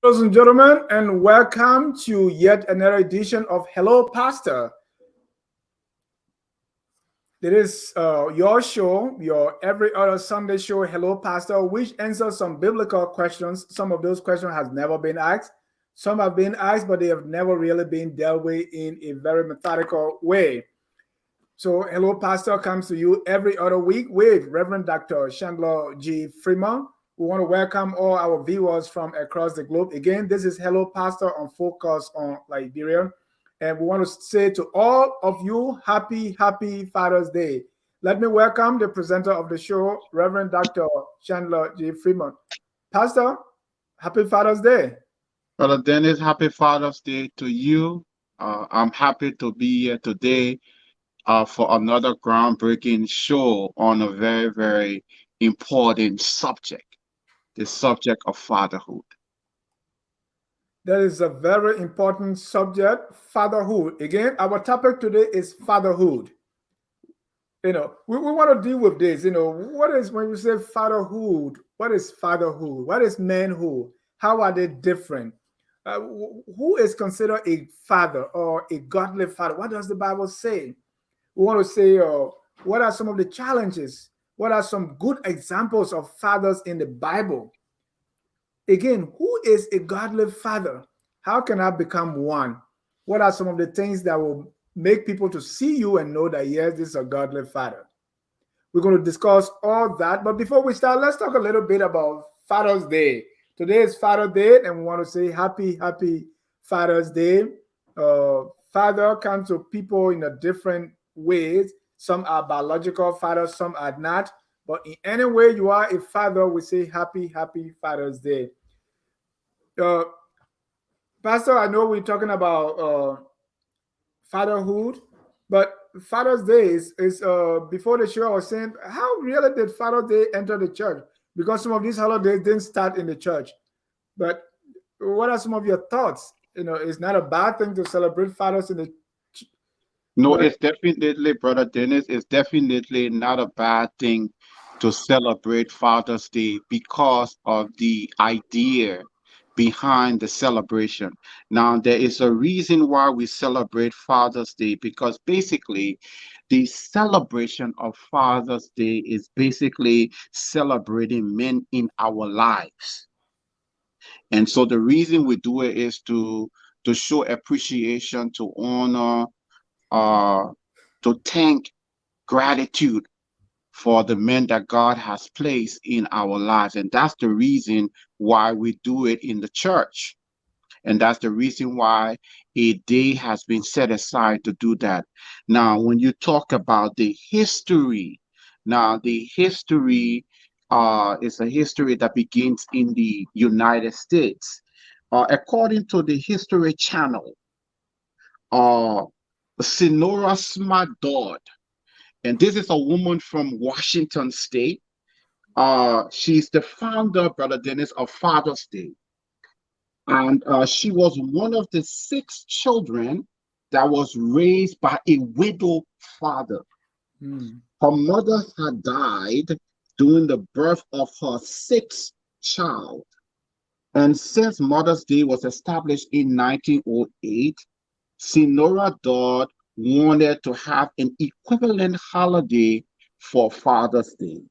Ladies and gentlemen, and welcome to yet another edition of Hello Pastor. It is your show, your every other Sunday show, Hello Pastor, which answers some biblical questions. Some of those questions have never been asked. Some have been asked, but they have never really been dealt with in a very methodical way. So Hello Pastor comes to you every other week with Reverend Dr. Chandler Freeman. We want to welcome all our viewers from across the globe. Again, this is Hello Pastor on Focus on Liberia. And we want to say to all of you, happy Father's Day. Let me welcome the presenter of the show, Reverend Dr. Chandler Freeman. Pastor, happy Father's Day. Brother Dennis, happy Father's Day to you. I'm happy to be here today for another groundbreaking show on a very, very important subject. The subject of fatherhood. That is a very important subject, fatherhood. Again, our topic today is fatherhood. We want to deal with this. What is, when we say fatherhood, what is fatherhood? What is manhood? How are they different? Who is considered a father or a godly father? What does the Bible say? We want to say, what are some of the challenges? What are some good examples of fathers in the Bible? Again, who is a godly father? How can I become one? What are some of the things that will make people to see you and know that, yes, this is a godly father? We're going to discuss all that. But before we start, let's talk a little bit about Father's Day. Today is Father's Day, and we want to say happy Father's Day. Father comes to people in a different ways. Some are biological fathers, some are not. But in any way you are a father, we say happy Father's Day. Pastor, I know we're talking about fatherhood, but Father's Day is before the show I was saying, how really did Father's Day enter the church? Because some of these holidays didn't start in the church. But what are some of your thoughts? It's not a bad thing to celebrate fathers in the church. No, it's definitely, Brother Dennis, it's definitely not a bad thing to celebrate Father's Day because of the idea behind the celebration. Now, there is a reason why we celebrate Father's Day, because basically the celebration of Father's Day is basically celebrating men in our lives. And so the reason we do it is to show appreciation, to honor, to thank, gratitude for the men that God has placed in our lives. And that's the reason why we do it in the church. And that's the reason why a day has been set aside to do that. Now, when you talk about the history, now the history is a history that begins in the United States. According to the History Channel, uh, Sonora Smart Dodd, and this is a woman from Washington State. She's the founder, Brother Dennis, of Father's Day. And she was one of the 6 children that was raised by a widow father. Mm. Her mother had died during the birth of her 6th child. And since Mother's Day was established in 1908, Sonora Dodd wanted to have an equivalent holiday for Father's Day.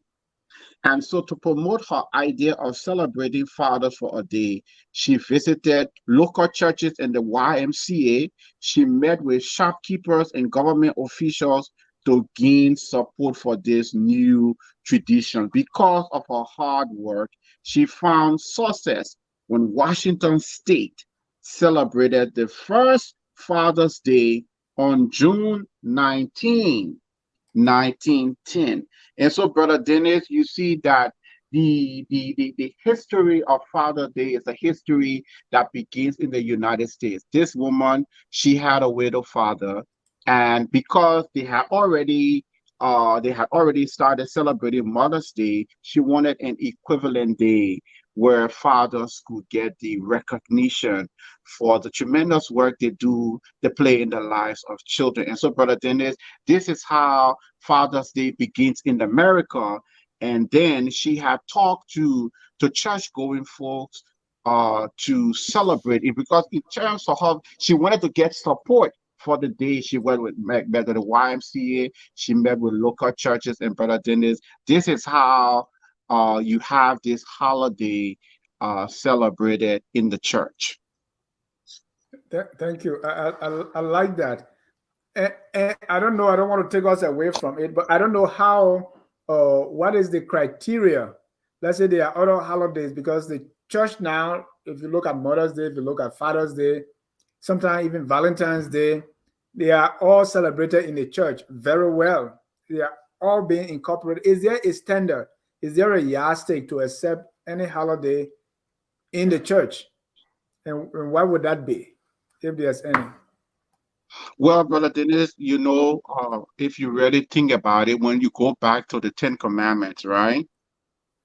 And so, to promote her idea of celebrating fathers for a day, she visited local churches and the YMCA. She met with shopkeepers and government officials to gain support for this new tradition. Because of her hard work, she found success when Washington State celebrated the first Father's Day on June 19, 1910. And so, Brother Dennis, you see that the history of Father's Day is a history that begins in the United States. This woman, she had a widow father, and because they had already started celebrating Mother's Day, she wanted an equivalent day where fathers could get the recognition for the tremendous work they play in the lives of children. And so, Brother Dennis, this is how Father's Day begins in America. And then she had talked to church going folks to celebrate it, because in terms of her, she wanted to get support for the day. She met with the YMCA, she met with local churches. And Brother Dennis, this is how you have this holiday celebrated in the church. Thank you. I like that. And I don't know, I don't want to take us away from it, but I don't know how, what is the criteria? Let's say there are other holidays, because the church now, if you look at Mother's Day, if you look at Father's Day, sometimes even Valentine's Day, they are all celebrated in the church very well. They are all being incorporated. Is there a standard? Is there a yardstick to accept any holiday in the church? And what would that be, if there's any? Well, Brother Dennis, if you really think about it, when you go back to the Ten Commandments, right?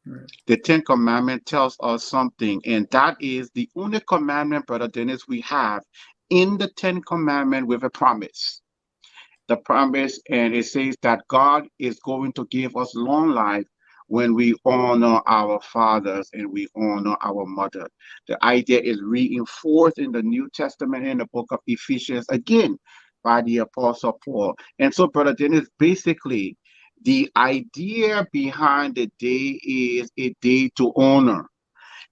Right. The Ten Commandment tells us something, and that is the only commandment, Brother Dennis, we have in the Ten Commandment with a promise. The promise, and it says that God is going to give us long life when we honor our fathers and we honor our mother. The idea is reinforced in the New Testament in the book of Ephesians again by the Apostle Paul. And so, Brother Dennis, basically, the idea behind the day is a day to honor.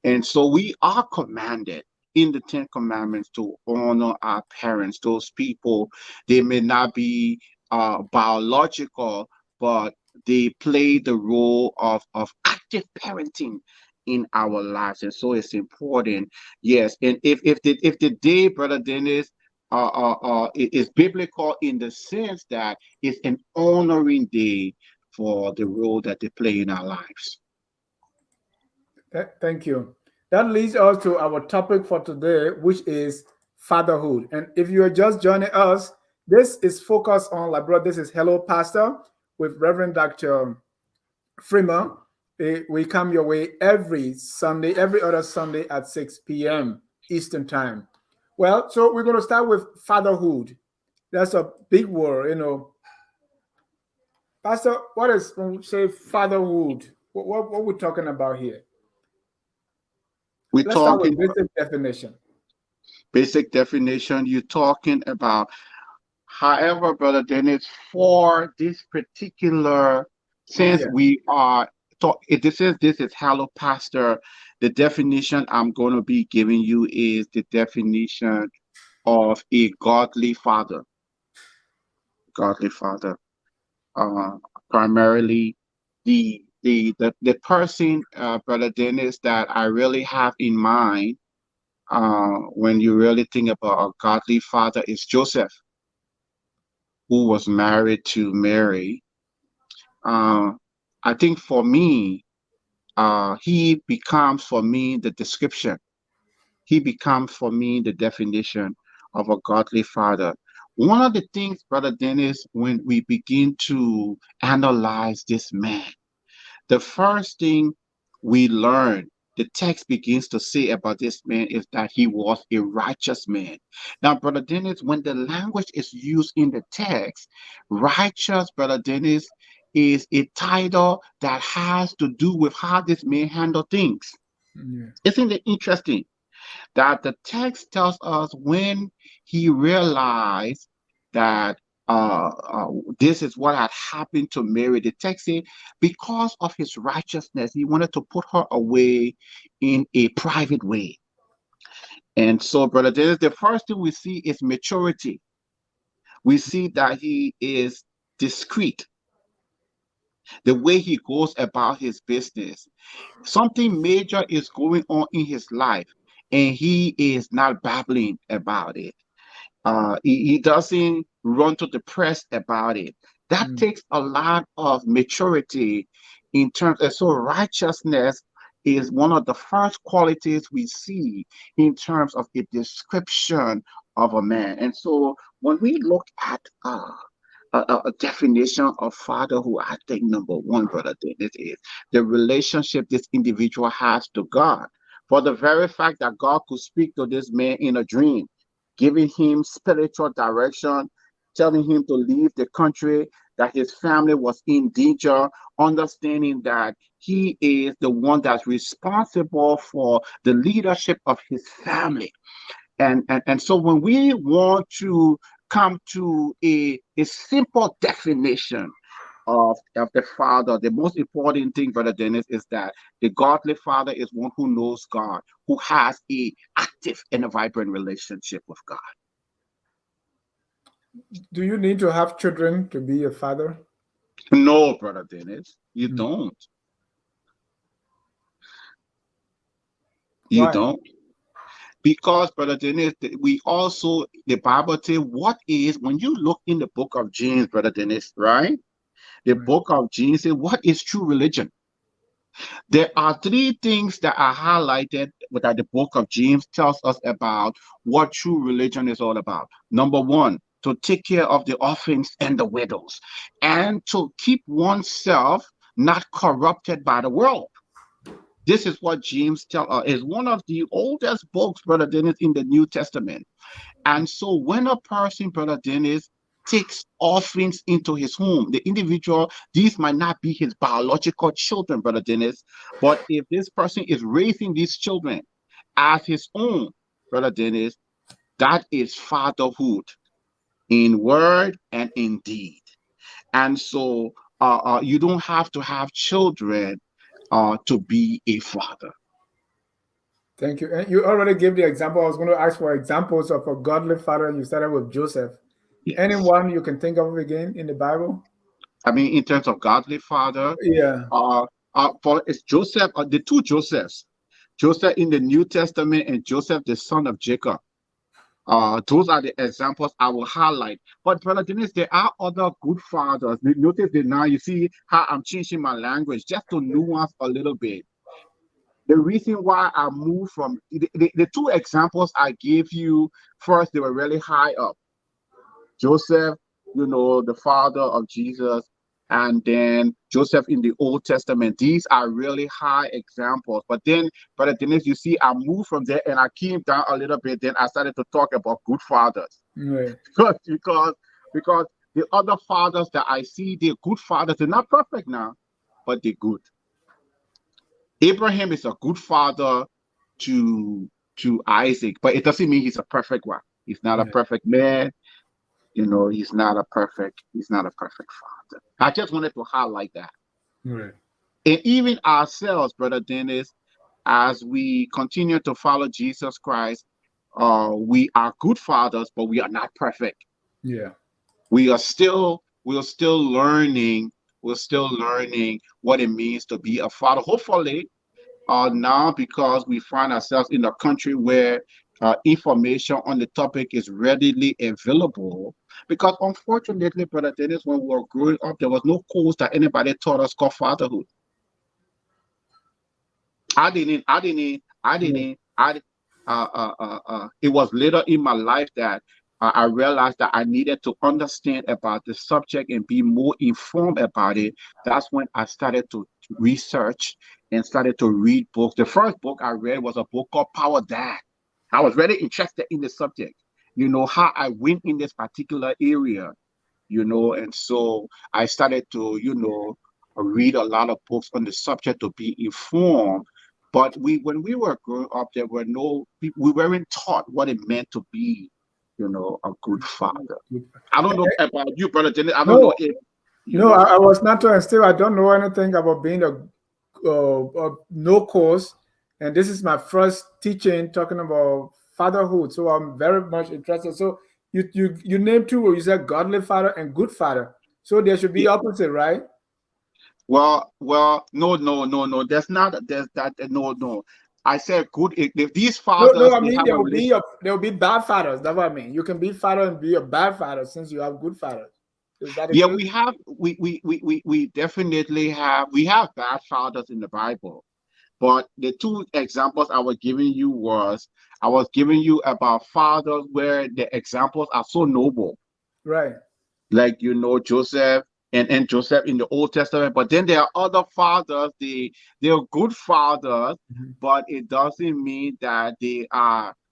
And so we are commanded in the Ten Commandments to honor our parents, those people. They may not be biological, but they play the role of active parenting in our lives. And so it's important. Yes. And if the day, Brother Dennis, is biblical in the sense that it's an honoring day for the role that they play in our lives. Thank you. That leads us to our topic for today, which is fatherhood. And if you are just joining us, this is focused on, like, bro, this is Hello Pastor with Reverend Dr. Freeman. We come your way every Sunday, every other Sunday at 6 p.m. Eastern Time. Well, so we're going to start with fatherhood. That's a big word. Pastor, what is, when we say fatherhood, what we're talking about here? We're Let's start with talking basic definition. basic definition. You're talking about, however, Brother Dennis, for this particular, since Yeah. we are talk, this is Hello Pastor. The definition I'm going to be giving you is the definition of a godly father. Godly father, uh, primarily. the person, Brother Dennis, that I really have in mind when you really think about a godly father is Joseph, who was married to Mary. Uh, I think for me, he becomes for me the description. He becomes for me the definition of a godly father. One of the things, Brother Dennis, when we begin to analyze this man, the first thing we learn, the text begins to say about this man is that he was a righteous man. Now, Brother Dennis, when the language is used in the text, righteous, Brother Dennis, is a title that has to do with how this man handled things. Yeah. Isn't it interesting that the text tells us when he realized that this is what had happened to Mary? The text says, because of his righteousness, he wanted to put her away in a private way. And so, Brother Dennis, the first thing we see is maturity. We see that he is discreet, the way he goes about his business. Something major is going on in his life, and he is not babbling about it. He doesn't run to the press about it. That Mm. takes a lot of maturity in terms, and so righteousness is one of the first qualities we see in terms of a description of a man. And so when we look at a definition of fatherhood, I think number one, Brother Dennis, is the relationship this individual has to God. For the very fact that God could speak to this man in a dream, giving him spiritual direction, telling him to leave the country, that his family was in danger, understanding that he is the one that's responsible for the leadership of his family. And so when we want to come to a simple definition of the father, the most important thing, Brother Dennis, is that the godly father is one who knows God, who has a active and a vibrant relationship with God. Do you need to have children to be a father? No, Brother Dennis, you Mm. don't. You Why? don't. Because, Brother Dennis, we also, the Bible says, what is, when you look in the book of James, Brother Dennis, right? The Right. book of James says, what is true religion? There are three things that are highlighted that the book of James tells us about what true religion is all about. Number one, to take care of the orphans and the widows, and to keep oneself not corrupted by the world. This is what James tells us is one of the oldest books, Brother Dennis, in the New Testament. And so when a person, Brother Dennis, takes orphans into his home, the individual, these might not be his biological children, Brother Dennis, but if this person is raising these children as his own, Brother Dennis, that is fatherhood in word and in deed. And so you don't have to have children to be a father. Thank you. And you already gave the example. I was going to ask for examples of a godly father. You started with Joseph. Yes. Anyone you can think of again in the Bible? I mean, in terms of godly father, Yeah. uh, for it's Joseph, the two Josephs, Joseph in the New Testament and Joseph, the son of Jacob. Those are the examples I will highlight. But Brother Dennis, there are other good fathers. Notice that now you see how I'm changing my language just to nuance a little bit. The reason why I moved from the two examples I gave you first, they were really high up. Joseph, the father of Jesus, and then Joseph in the Old Testament. These are really high examples. But then, Brother Dennis, you see, I moved from there and I came down a little bit. Then I started to talk about good fathers. Right. Because the other fathers that I see, they're good fathers. They're not perfect now, but they're good. Abraham is a good father to Isaac, but it doesn't mean he's a perfect one. He's not a Right. perfect man. He's not a perfect father. I just wanted to highlight that. Right. And even ourselves, Brother Dennis, as we continue to follow Jesus Christ, we are good fathers, but we are not perfect. Yeah. We are still learning we're still learning what it means to be a father. Hopefully, now because we find ourselves in a country where information on the topic is readily available. Because unfortunately, Brother Dennis, when we were growing up, there was no course that anybody taught us called fatherhood. Yeah. It was later in my life that I realized that I needed to understand about the subject and be more informed about it. That's when I started to research and started to read books. The first book I read was a book called Power Dad. I was really interested in the subject, how I went in this particular area, and so I started to, read a lot of books on the subject to be informed. But when we were growing up, there were we weren't taught what it meant to be, a good father. I don't know about you, Brother Dennis. I don't know No, if, you no, know. I was not, and still I don't know anything about being no course, and this is my first teaching talking about fatherhood. So I'm very much interested. So you named two. You said godly father and good father. So there should be opposite, right? No, no, no, no. There's that. No, no. I said good. If these No, no. fathers, I they mean have a relation. there will be bad fathers. That's what I mean. You can be father and be a bad father since you have good fathers. Is that the Yeah, truth? we have. We definitely have. We have bad fathers in the Bible. But the two examples I was giving you about fathers where the examples are so noble, Right. like Joseph and Joseph in the Old Testament. But then there are other fathers, they're good fathers, Mhm. but it doesn't mean that they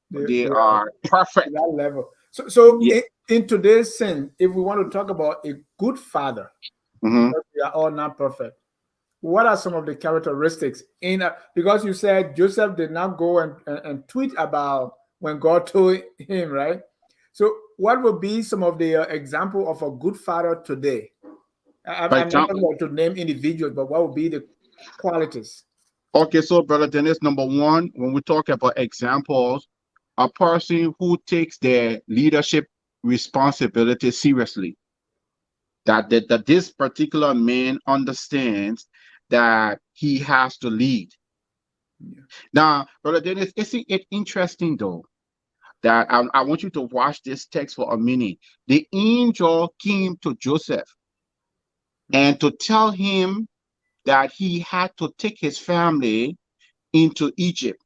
They are are to perfect. that level. So Yeah. in today's sense, if we want to talk about a good father, Hmm. because we are all not perfect, what are some of the characteristics because you said Joseph did not go and tweet about when God told him, right? So what would be some of the example of a good father today? I'm not talking about to name individuals, but what would be the qualities? Okay, so Brother Dennis, number one, when we talk about examples, a person who takes their leadership responsibility seriously. That this particular man understands that he has to lead. Yeah. Now, Brother Dennis, isn't it interesting though that I want you to watch this text for a minute. The angel came to Joseph and to tell him that he had to take his family into Egypt.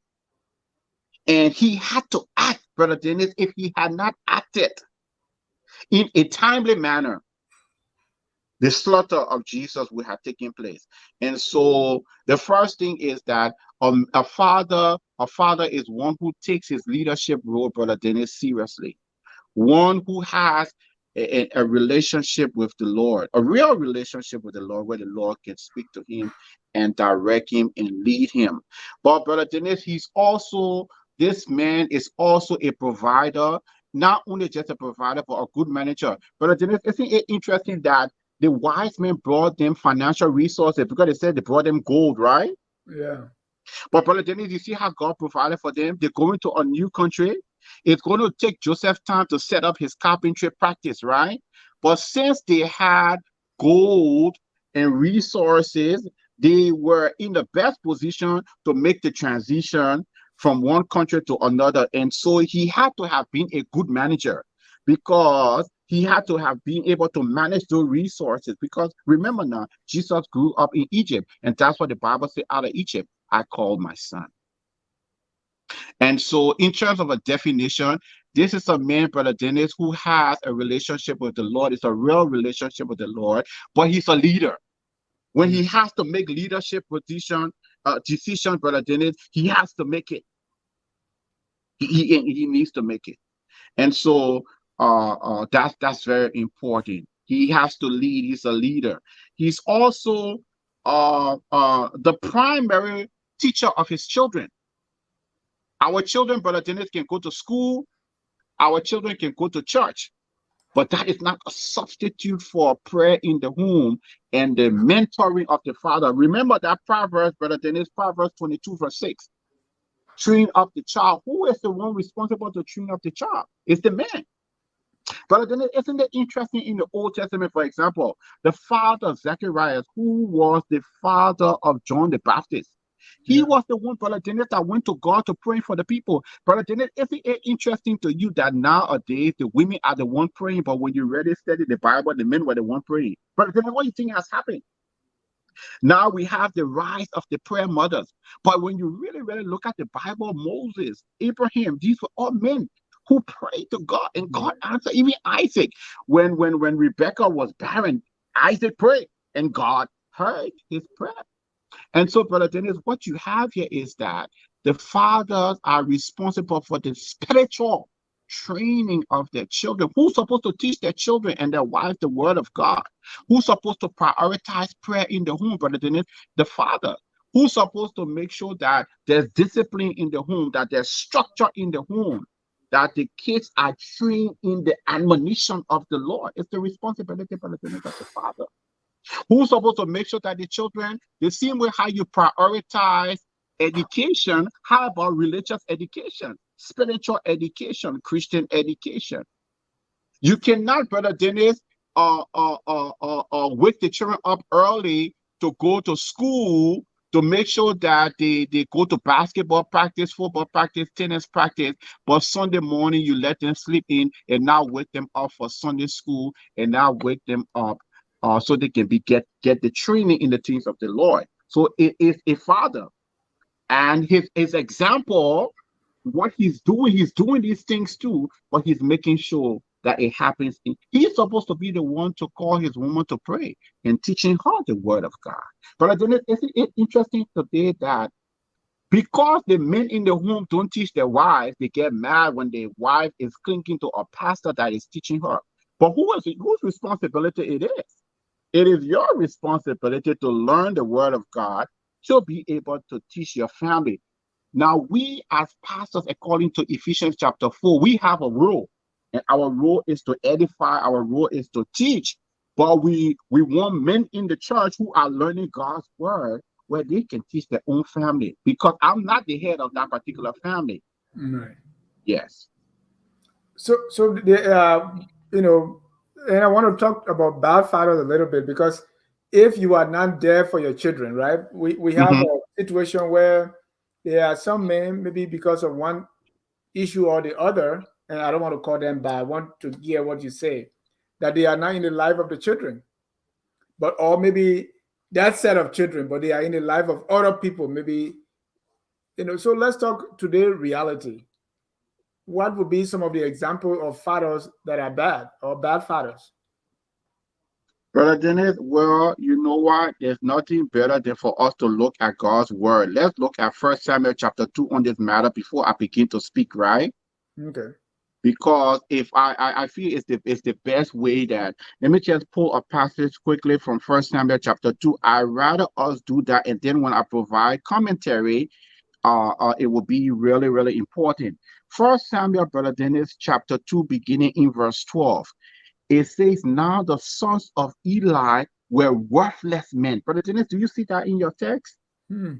And he had to act, Brother Dennis. If he had not acted in a timely manner, the slaughter of Jesus would have taken place. And so the first thing is that a father is one who takes his leadership role, Brother Dennis, seriously. One who has a relationship with the Lord, a real relationship with the Lord, where the Lord can speak to him and direct him and lead him. But Brother Dennis, this man is also a provider, not only just a provider, but a good manager. Brother Dennis, isn't it interesting that the wise men brought them financial resources because they said they brought them gold, right? Yeah. But Brother Dennis, you see how God provided for them? They're going to a new country. It's going to take Joseph time to set up his carpentry practice, right? But since they had gold and resources, they were in the best position to make the transition from one country to another. And so he had to have been a good manager because he had to have been able to manage those resources. Because remember now, Jesus grew up in Egypt, and that's what the Bible says, out of Egypt I called my son. And so, in terms of a definition, this is a man, Brother Dennis, who has a relationship with the Lord. It's a real relationship with the Lord, but he's a leader. When Yeah. he has to make leadership decision, Brother Dennis, he has to make it. He needs to make it. And so, that's very important. He has to lead. He's a leader. He's also the primary teacher of his children. Our children, Brother Dennis, can go to school. Our children can go to church. But that is not a substitute for prayer in the home and the mentoring of the father. Remember that Proverbs, Brother Dennis, Proverbs 22, verse 6. Train up the child. Who is the one responsible to train up the child? It's the man. But then isn't it interesting in the Old Testament, for example, the father of Zacharias, who was the father of John the Baptist? He Yeah. was the one, Brother Dennis, that went to God to pray for the people. Brother Dennis, isn't it interesting to you that nowadays the women are the one praying, but when you really study the Bible, the men were the one praying? Brother Dennis, what do you think has happened? Now we have the rise of the prayer mothers. But when you really, really look at the Bible, Moses, Abraham, these were all men who prayed to God, and God answered. Even Isaac, when Rebecca was barren, Isaac prayed, and God heard his prayer. And so, Brother Dennis, what you have here is that the fathers are responsible for the spiritual training of their children. Who's supposed to teach their children and their wives the word of God? Who's supposed to prioritize prayer in the home, Brother Dennis? The father. Who's supposed to make sure that there's discipline in the home, that there's structure in the home, that the kids are trained in the admonition of the Lord? It's the responsibility, Brother Dennis, of the father. Who's supposed to make sure that the children, the same way how you prioritize education, how about religious education, spiritual education, Christian education? You cannot, Brother Dennis, wake the children up early to go to school to make sure that they go to basketball practice, football practice, tennis practice, but Sunday morning you let them sleep in and now wake them up for Sunday school and now wake them up so they can get the training in the things of the Lord. So it is a father, and his example, what he's doing these things too, but he's making sure that it happens. He's supposed to be the one to call his woman to pray and teaching her the word of God. But isn't it interesting today that because the men in the home don't teach their wives, they get mad when their wife is clinging to a pastor that is teaching her. But whose responsibility it is? It is your responsibility to learn the word of God to be able to teach your family. Now, we as pastors, according to Ephesians chapter 4, we have a role, and our role is to edify, our role is to teach. But we want men in the church who are learning God's word where they can teach their own family, because I'm not the head of that particular family. Right. Yes. So you know, and I want to talk about bad fathers a little bit, because if you are not there for your children, right? We have Mm-hmm. a situation where there are some men, maybe because of one issue or the other, and I don't want to call them bad. I want to hear what you say, that they are not in the life of the children, but or maybe that set of children, but they are in the life of other people, maybe, you know. So let's talk today reality. What would be some of the example of fathers that are bad or bad fathers? Brother Dennis, well, you know what? There's nothing better than for us to look at God's word. Let's look at 1 Samuel chapter 2 on this matter before I begin to speak, right? Okay. Because if I feel it's the best way. That let me just pull a passage quickly from 1 Samuel chapter 2. I rather us do that, and then when I provide commentary, it will be really, really important. 1 Samuel, Brother Dennis, chapter 2, beginning in verse 12. It says, now the sons of Eli were worthless men. Brother Dennis, do you see that in your text? Hmm.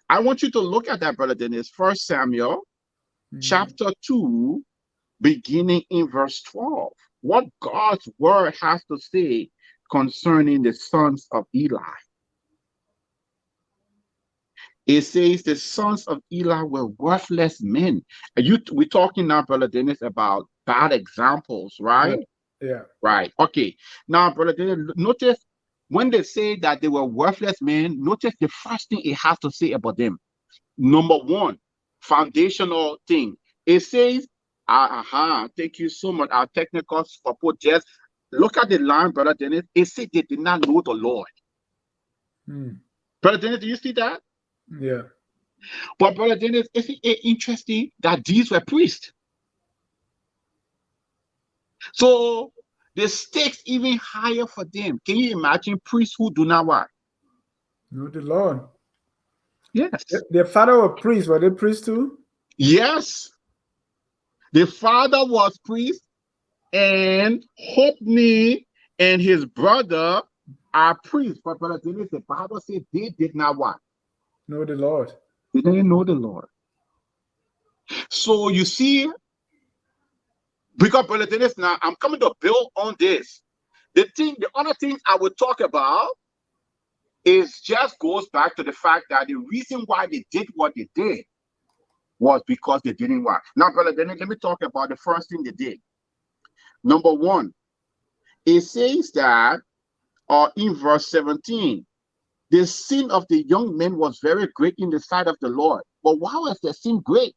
I want you to look at that, Brother Dennis. 1 Samuel Hmm. chapter 2, beginning in verse 12. What God's word has to say concerning the sons of Eli. It says the sons of Eli were worthless men. We're talking now, Brother Dennis, about bad examples, Yeah. right? Yeah. Right. Okay. Now, Brother Dennis, notice when they say that they were worthless men, notice the first thing it has to say about them. Number one, foundational thing. It says, thank you so much. Our technical support, just look at the line, Brother Dennis. It said they did not know the Lord. Hmm. Brother Dennis, do you see that? Yeah. But Brother Dennis, isn't it interesting that these were priests? So the stakes even higher for them. Can you imagine priests who do not what? Know the Lord. Yes. Their father was priest. Were they priests too? Yes. The father was priest, and Hophni and his brother are priests. But Brother Dennis, the Bible says they did not what? Know the Lord. They didn't know the Lord. So you see, Because, Brother Dennis, now I'm coming to build on this. The other thing I would talk about is just goes back to the fact that the reason why they did what they did was because they didn't want. Now, Brother Dennis, let me talk about the first thing they did. Number one, it says that in verse 17, the sin of the young men was very great in the sight of the Lord. But why was the sin great?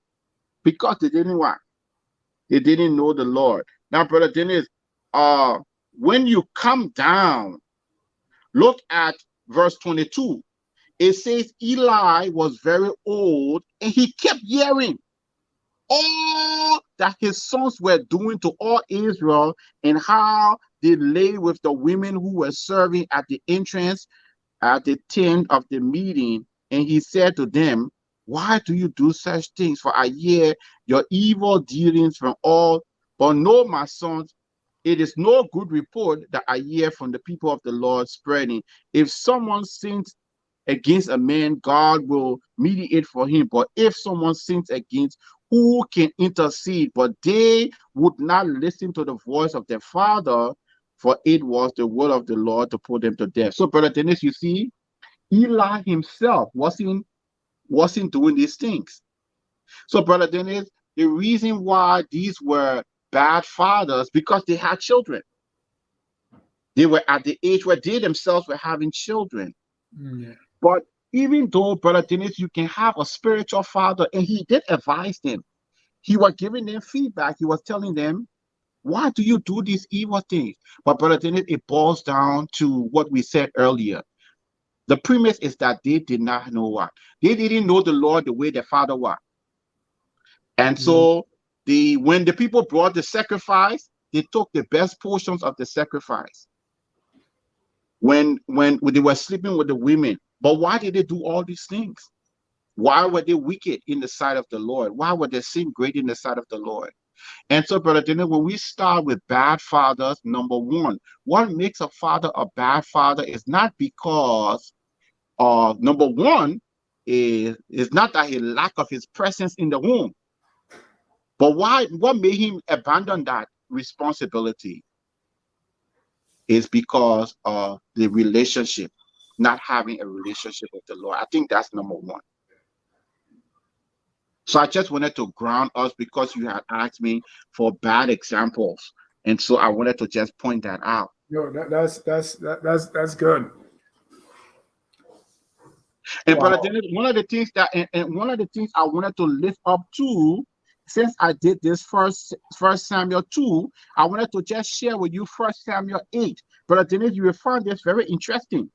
Because they didn't want. They didn't know the Lord. Now, Brother Dennis, when you come down, look at verse 22. It says Eli was very old and he kept hearing all that his sons were doing to all Israel and how they lay with the women who were serving at the entrance at the tent of the meeting. And he said to them, why do you do such things? For I hear your evil dealings from all. But no, my sons, it is no good report that I hear from the people of the Lord spreading. If someone sins against a man, God will mediate for him. But if someone sins against, who can intercede? But they would not listen to the voice of their father, for it was the word of the Lord to put them to death. So, Brother Dennis, you see, Eli himself wasn't doing these things. So, Brother Dennis, the reason why these were bad fathers, because they had children. They were at the age where they themselves were having children. Yeah. But even though, Brother Dennis, you can have a spiritual father, and he did advise them. He was giving them feedback. He was telling them, why do you do these evil things? But Brother Dennis, it boils down to what we said earlier. The premise is that they did not know what. They didn't know the Lord the way their father was. And so when the people brought the sacrifice, they took the best portions of the sacrifice. When they were sleeping with the women. But why did they do all these things? Why were they wicked in the sight of the Lord? Why were they sin great in the sight of the Lord? And so, Brother Dennis, when we start with bad fathers, number one, what makes a father a bad father is not because number one is not that he lack of his presence in the home, but what made him abandon that responsibility is because of the relationship, not having a relationship with the Lord. I think that's number one. So I just wanted to ground us because you had asked me for bad examples, and so I wanted to just point that out. No, that's good. And Brother Wow. Dennis, one of the things that and one of the things I wanted to lift up too, since I did this first Samuel 2, I wanted to just share with you First Samuel 8. Brother Dennis, you will find this very interesting.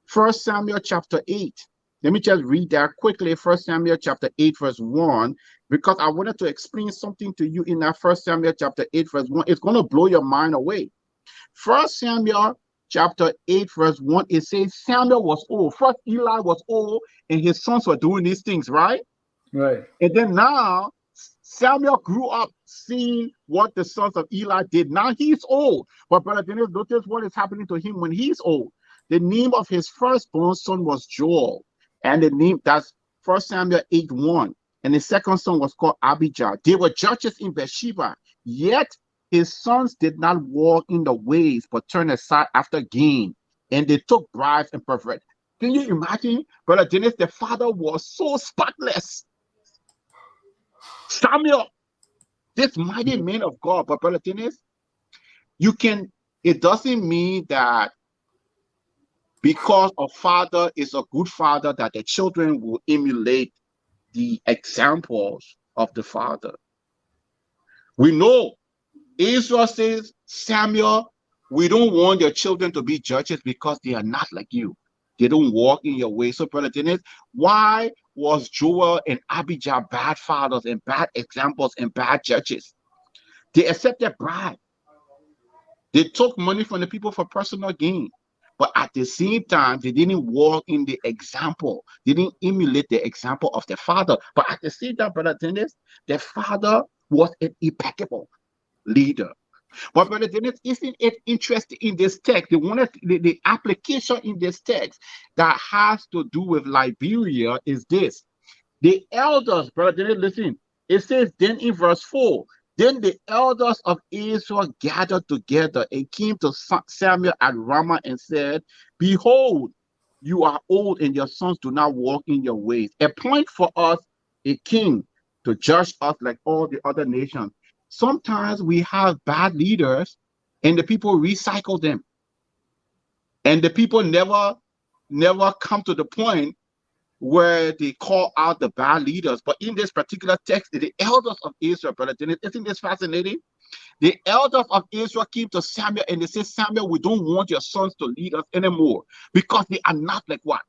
First Samuel chapter 8. Let me just read that quickly. First Samuel chapter 8, verse 1, because I wanted to explain something to you in that First Samuel chapter 8, verse 1. It's going to blow your mind away. First Samuel chapter 8, verse 1, it says Samuel was old. First, Eli was old, and his sons were doing these things, right? Right. And then now Samuel grew up seeing what the sons of Eli did. Now he's old. But Brother Dennis, notice what is happening to him when he's old. The name of his firstborn son was Joel. And the name, that's First Samuel 8, 1. And the second son was called Abijah. They were judges in Bathsheba. Yet his sons did not walk in the ways, but turned aside after gain. And they took bribes and perverted. Can you imagine? Brother Dennis, the father was so spotless. Samuel, this mighty man of God. But Brother Dennis, it doesn't mean that because a father is a good father that the children will emulate the examples of the father. We know Israel says, Samuel, we don't want your children to be judges because they are not like you. They don't walk in your way. So, Brother Dennis, why was Joel and Abijah bad fathers and bad examples and bad judges? They accepted bribe. They took money from the people for personal gain. But at the same time, they didn't walk in the example. They didn't emulate the example of their father. But at the same time, Brother Dennis, their father was an impeccable leader. But Brother Dennis, isn't it interesting in this text? The application in this text that has to do with Liberia is this. The elders, Brother Dennis, listen. It says then in verse 4, Then the elders of Israel gathered together and came to Samuel at Ramah and said, behold, you are old and your sons do not walk in your ways. Appoint for us a king to judge us like all the other nations. Sometimes we have bad leaders and the people recycle them. And the people never come to the point where they call out the bad leaders. But in this particular text, the elders of Israel, brother Dennis, isn't this fascinating? The elders of Israel came to Samuel and they said, Samuel, we don't want your sons to lead us anymore because they are not like what?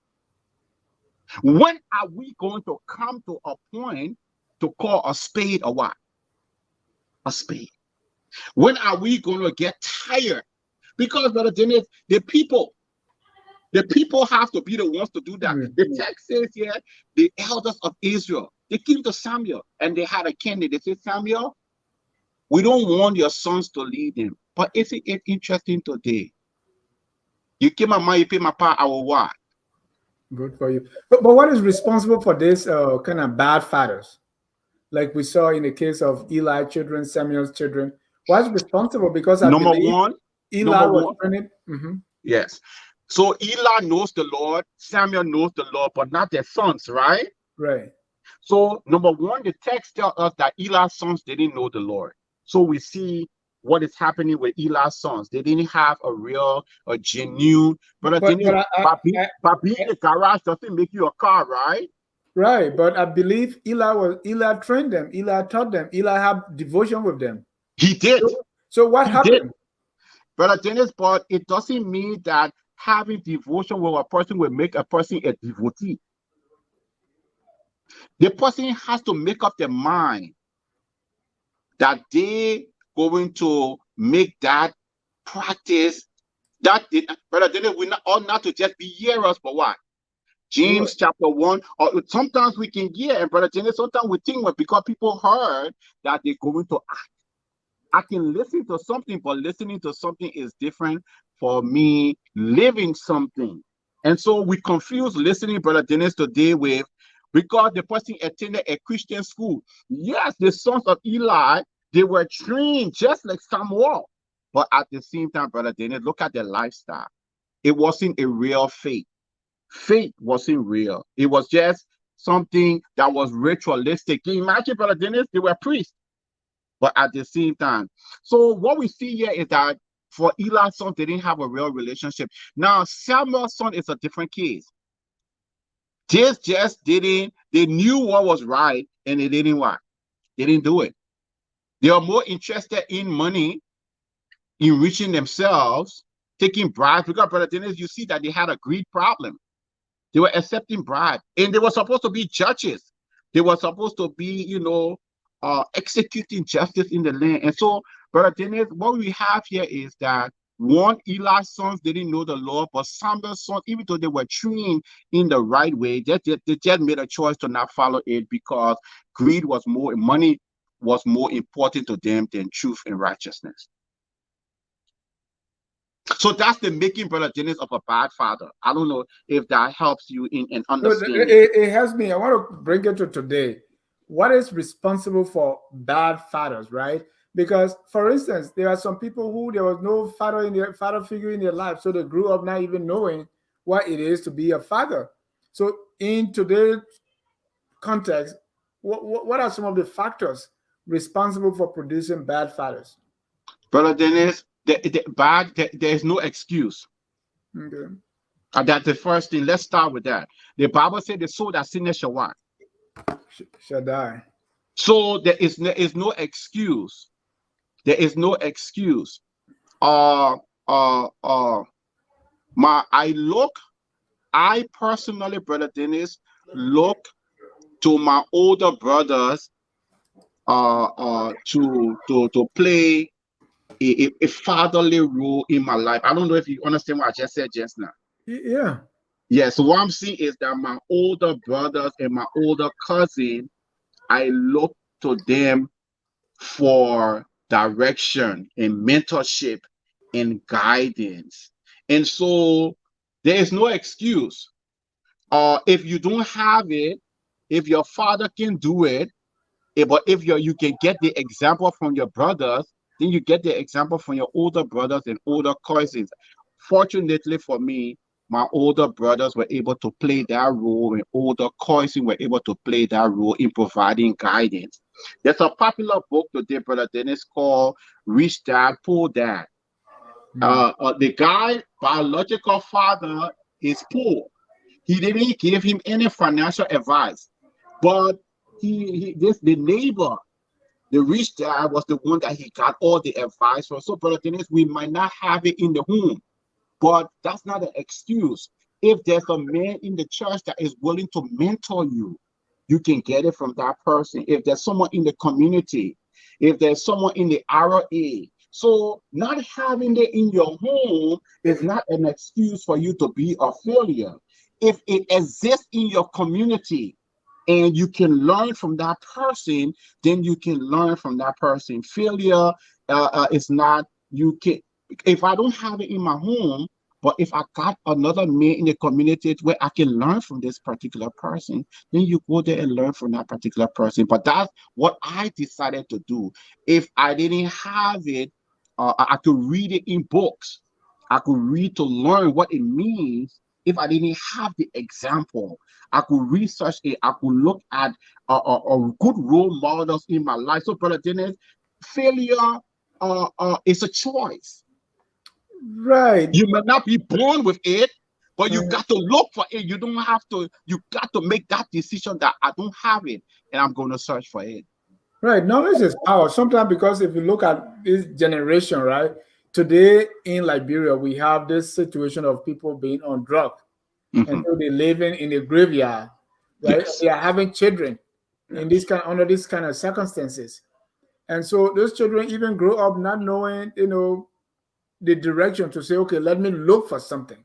When are we going to come to a point to call a spade a what? A spade. When are we going to get tired? Because, brother Dennis, the people have to be the ones to do that. The text says here, the elders of Israel, they came to Samuel and they had a candidate. They said, Samuel, we don't want your sons to lead them. But isn't it interesting today? You keep my mind, you pay my part, I will what? Good for you. But what is responsible for this kind of bad fathers? Like we saw in the case of Eli's children, Samuel's children. What's responsible? Because I Number believe one, Eli was training. yes. So Eli knows the Lord, Samuel knows the Lord, but not their sons, right? Right. So number one, the text tells us that Eli's sons didn't know the Lord. So we see what is happening with Eli's sons. They didn't have a genuine, but being in the garage doesn't make you a car, right? Right, but I believe Eli trained them, Eli taught them, Eli had devotion with them. He did. So what happened? Brother Dennis, but it doesn't mean that having devotion with a person will make a person a devotee. The person has to make up their mind that they going to make that practice. That brother Dennis, we ought not to just be hearers, but what? James chapter 1, or sometimes we can hear, and brother Dennis, sometimes we think because people heard that they're going to act. I can listen to something, but listening to something is different for me living something. And so we confuse listening, brother Dennis, today with, because the person attended a Christian school. Yes, the sons of Eli, they were trained just like Samuel. But at the same time, brother Dennis, look at their lifestyle. It wasn't a real faith. Faith wasn't real. It was just something that was ritualistic. Can you imagine, brother Dennis? They were priests. But at the same time, so what we see here is that for Eli's son, they didn't have a real relationship. Now, Samuel's son is a different case. They just didn't, they knew what was right and they didn't what? They didn't do it. They are more interested in money, enriching themselves, taking bribes. Because, brother Dennis, you see that they had a greed problem. They were accepting bribes, and they were supposed to be judges. They were supposed to be, executing justice in the land. And so, brother Dennis, what we have here is that one, Eli's sons didn't know the Lord, but Samuel's sons, even though they were trained in the right way, they just made a choice to not follow it because money was more important to them than truth and righteousness. So that's the making, brother Dennis, of a bad father. I don't know if that helps you in understanding. It helps me. I want to bring it to today. What is responsible for bad fathers, right? Because, for instance, there are some people who there was no father figure in their life, so they grew up not even knowing what it is to be a father. So, in today's context, what are some of the factors responsible for producing bad fathers? Brother Dennis, there's no excuse. Okay. That's the first thing. Let's start with that. The Bible said the soul that sinneth shall what? Shall die. So there is no excuse. There is no excuse. I personally, brother Dennis, look to my older brothers to play a fatherly role in my life. I don't know if you understand what I just said just now. Yeah. Yeah, so what I'm seeing is that my older brothers and my older cousin, I look to them for direction and mentorship and guidance. And so there is no excuse. If you don't have it, if your father can do it, But if you can get the example from your brothers, then you get the example from your older brothers and older cousins. Fortunately for me, my older brothers were able to play that role, and older cousins were able to play that role in providing guidance. There's a popular book today, Brother Dennis, called Rich Dad, Poor Dad. The guy biological father is poor. He didn't give him any financial advice, but he this the neighbor, the rich dad, was the one that he got all the advice from. So, brother Dennis, we might not have it in the home, but that's not an excuse. If there's a man in the church that is willing to mentor you, you can get it from that person. If there's someone in the community, if there's someone in the RA. So not having it in your home is not an excuse for you to be a failure. If it exists in your community and you can learn from that person, then you can learn from that person. Failure is not, you can, if I don't have it in my home, but if I got another man in the community where I can learn from this particular person, then you go there and learn from that particular person. But that's what I decided to do. If I didn't have it, I could read it in books. I could read to learn what it means. If I didn't have the example, I could research it. I could look at good role models in my life. So, Brother Dennis, failure is a choice. Right. You may not be born with it, but you got to look for it. You don't have to, you got to make that decision that I don't have it and I'm going to search for it. Right. Knowledge is power. Sometimes, because if you look at this generation, right, today in Liberia, we have this situation of people being on drugs. And Mhm. so they're living in the graveyard, right? Yes. They are having children in Yes. under this kind of circumstances. And so those children even grow up not knowing, the direction to say, okay, let me look for something,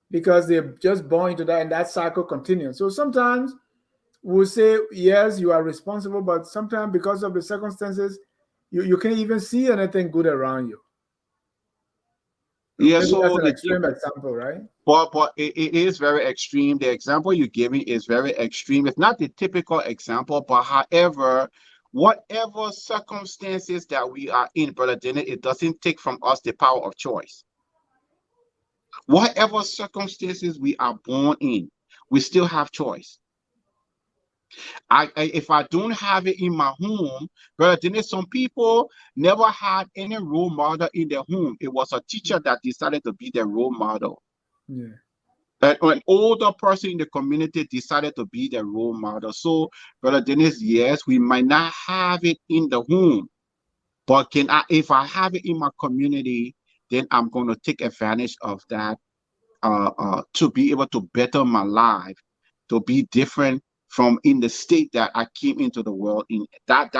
because they're just born into that, and that cycle continues. So sometimes we'll say, yes, you are responsible, but sometimes because of the circumstances, you can't even see anything good around you. Yeah, Maybe that's so an extreme example, right? but it is very extreme. The example you're giving is very extreme. It's not the typical example, but however, whatever circumstances that we are in, Brother Dennis, it doesn't take from us the power of choice. Whatever circumstances we are born in, we still have choice. If I don't have it in my home, Brother Dennis, some people never had any role model in their home. It was a teacher that decided to be their role model. Yeah. But an older person in the community decided to be their role model. So, Brother Dennis, yes, we might not have it in the home, but can I, if I have it in my community, then I'm going to take advantage of that to be able to better my life, to be different from in the state that I came into the world in. That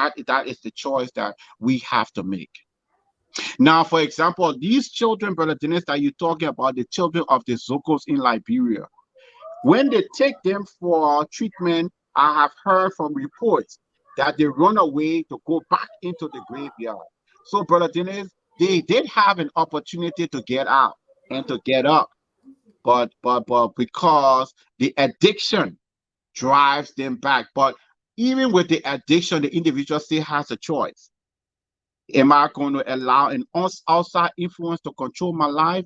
is the choice that we have to make. Now, for example, these children, Brother Dennis, that you're talking about, the children of the Zokos in Liberia, when they take them for treatment, I have heard from reports that they run away to go back into the graveyard. So, Brother Dennis, they did have an opportunity to get out and to get up, but because the addiction drives them back. But even with the addiction, the individual still has a choice. Am I going to allow an outside influence to control my life?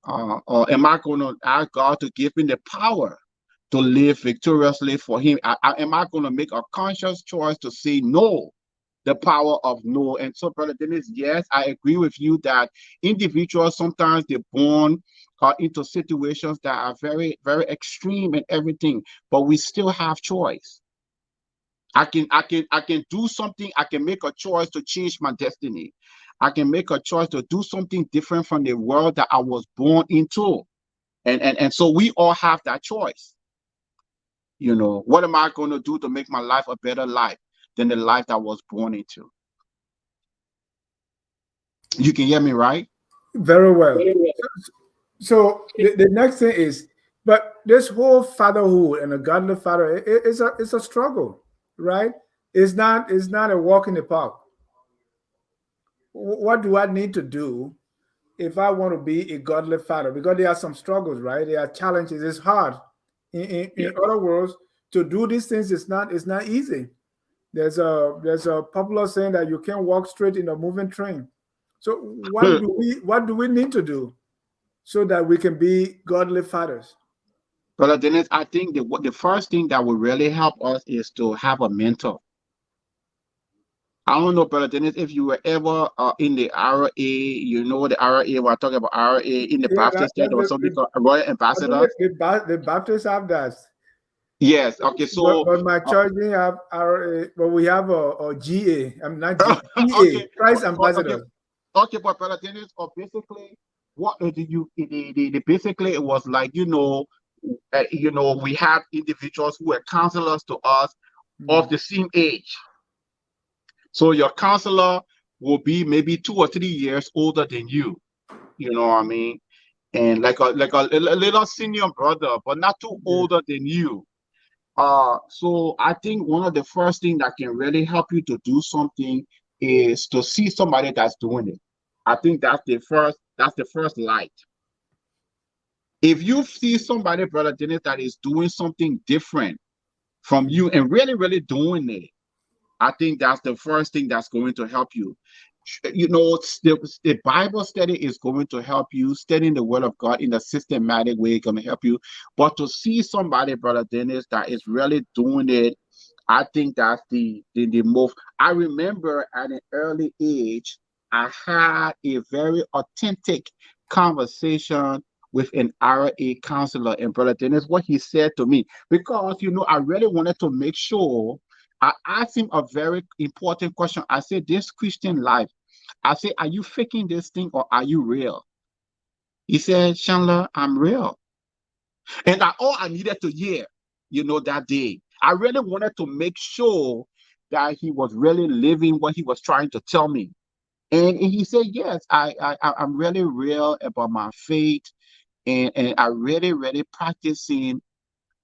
Or am I going to ask God to give me the power to live victoriously for Him? Am I going to make a conscious choice to say no? The power of no. And so, Brother Dennis, yes, I agree with you that individuals sometimes they're born into situations that are very, very extreme and everything, but we still have choice. I can do something. I can make a choice to change my destiny. I can make a choice to do something different from the world that I was born into. And so we all have that choice. What am I going to do to make my life a better life than the life that I was born into? You can hear me, right? Very well. So the next thing is, but this whole fatherhood and a godly father, it's a struggle, right? It's not a walk in the park. What do I need to do if I want to be a godly father? Because there are some struggles, right? There are challenges. It's hard. In Yeah. other words, to do these things is not easy. There's a popular saying that you can't walk straight in a moving train. So what do we need to do so that we can be godly fathers? Brother Dennis, I think the first thing that will really help us is to have a mentor. I don't know, Brother Dennis, if you were ever in the RA, you know the RA, we're talking about RA in the Yeah, Baptist Church, there was something called Royal I believe Ambassadors. the Baptists have that, Yes, okay, so but my church didn't have our. But we have a GA. I'm not GA, okay, Christ okay, Ambassadors. okay, but Brother Dennis, or basically, what did you basically it was like, we had individuals who were counselors to us of Mm, the same age. So your counselor will be maybe 2 or 3 years older than you. You know what I mean? And like a little senior brother, but not too yeah, older than you. So I think one of the first things that can really help you to do something is to see somebody that's doing it. I think that's the first light. If you see somebody, Brother Dennis, that is doing something different from you and really, really doing it, I think that's the first thing that's going to help you. The Bible study is going to help you. Studying the Word of God in a systematic way is going to help you. But to see somebody, Brother Dennis, that is really doing it, I think that's the most. I remember at an early age, I had a very authentic conversation with an RA counselor, and Brother Dennis, what he said to me, because I really wanted to make sure. I asked him a very important question. I said, "This Christian life," I said, "Are you faking this thing or are you real?" He said, "Chandler, I'm real." And that's all I needed to hear, that day. I really wanted to make sure that he was really living what he was trying to tell me. And he said, "Yes, I'm really real about my faith, and I really, really practicing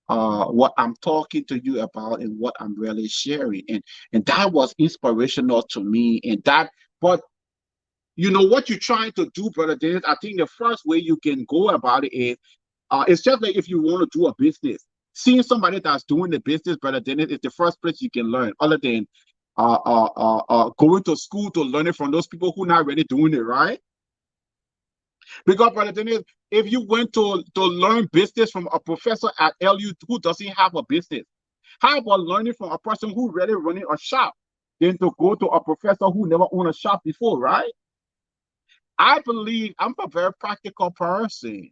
what I'm talking to you about and what I'm really sharing." And that was inspirational to me. But what you're trying to do, Brother Dennis, I think the first way you can go about it is, it's just like if you want to do a business. Seeing somebody that's doing the business, Brother Dennis, is the first place you can learn, other than going to school to learn it from those people who not really doing it, right? Because, Brother Dennis, if you went to learn business from a professor at LU who doesn't have a business, how about learning from a person who really running a shop than to go to a professor who never owned a shop before, right? I believe I'm a very practical person.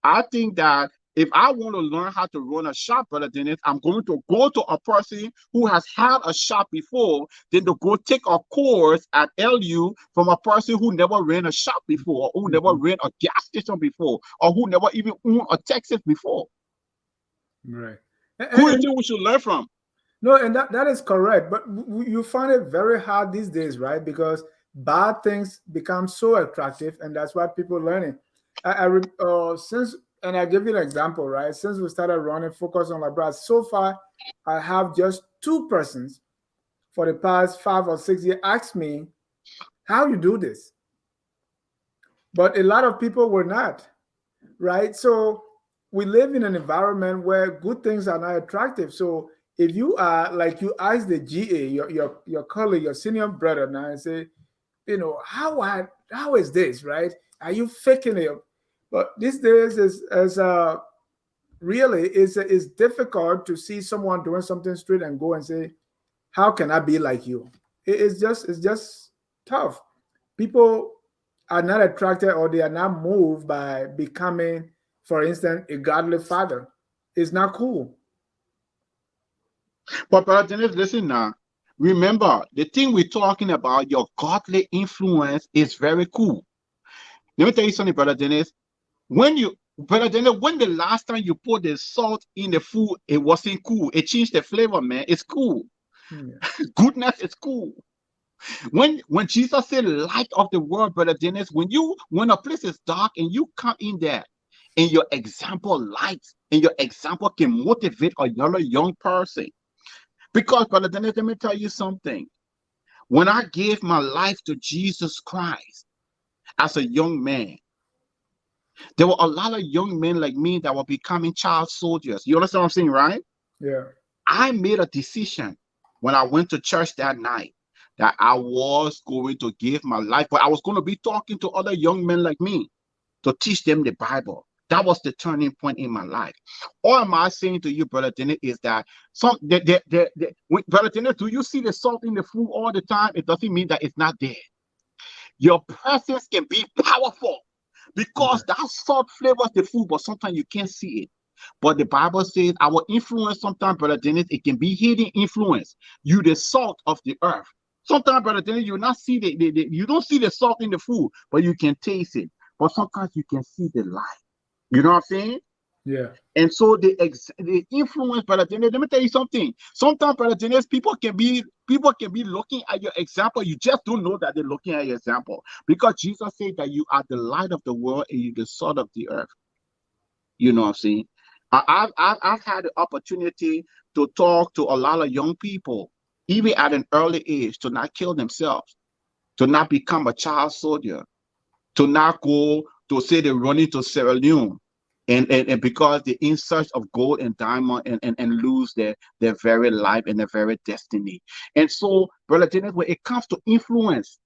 I think that if I want to learn how to run a shop, Brother Dennis, I'm going to go to a person who has had a shop before, than to go take a course at LU from a person who never ran a shop before, or who never mhm, ran a gas station before, or who never even owned a Texas before. right. Who do you think we should learn from? No, and that is correct. But you find it very hard these days, right? Because bad things become so attractive, and that's why people learning. Since, and I give you an example, right? Since we started running Focus on Labra, so far I have just two persons for the past 5 or 6 years ask me how you do this, but a lot of people were not, right? So we live in an environment where good things are not attractive. So if you are like you ask the GA, your colleague, your senior brother now, and say, how is this, right? Are you faking it? But these days is as really is difficult to see someone doing something straight and go and say, how can I be like you? It's just tough. People are not attracted or they are not moved by becoming, for instance, a godly father. It's not cool. But Brother Dennis, listen now. Remember, the thing we're talking about, your godly influence, is very cool. Let me tell you something, Brother Dennis. Brother Dennis, when the last time you put the salt in the food, it wasn't cool. It changed the flavor, man. It's cool. Yeah. Goodness is cool. When Jesus said light of the world, Brother Dennis, when a place is dark and you come in there and your example lights and your example can motivate another young person. Because, Brother Dennis, let me tell you something. When I gave my life to Jesus Christ as a young man, there were a lot of young men like me that were becoming child soldiers. You understand what I'm saying, right? Yeah. I made a decision when I went to church that night that I was going to give my life, but I was going to be talking to other young men like me to teach them the Bible. That was the turning point in my life. All am I saying to you, Brother Dennis, is that Brother Dennis, do you see the salt in the food all the time? It doesn't mean that it's not there. Your presence can be powerful because that salt flavors the food, but sometimes you can't see it. But the Bible says our influence sometimes, Brother Dennis, it can be hidden influence. You the salt of the earth. Sometimes, Brother Dennis, you not see you don't see the salt in the food, but you can taste it. But sometimes you can see the light. You know what I'm saying? Yeah. And so the influence, Brother Dennis, let me tell you something. Sometimes, Brother Dennis, people can be looking at your example. You just don't know that they're looking at your example. Because Jesus said that you are the light of the world and you're the salt of the earth. You know what I'm saying? I've had the opportunity to talk to a lot of young people, even at an early age, to not kill themselves, to not become a child soldier, to not go to say they're running to Sierra Leone and because they're in search of gold and diamond and lose their very life and their very destiny. And so, Brother Dennis, when it comes to influence,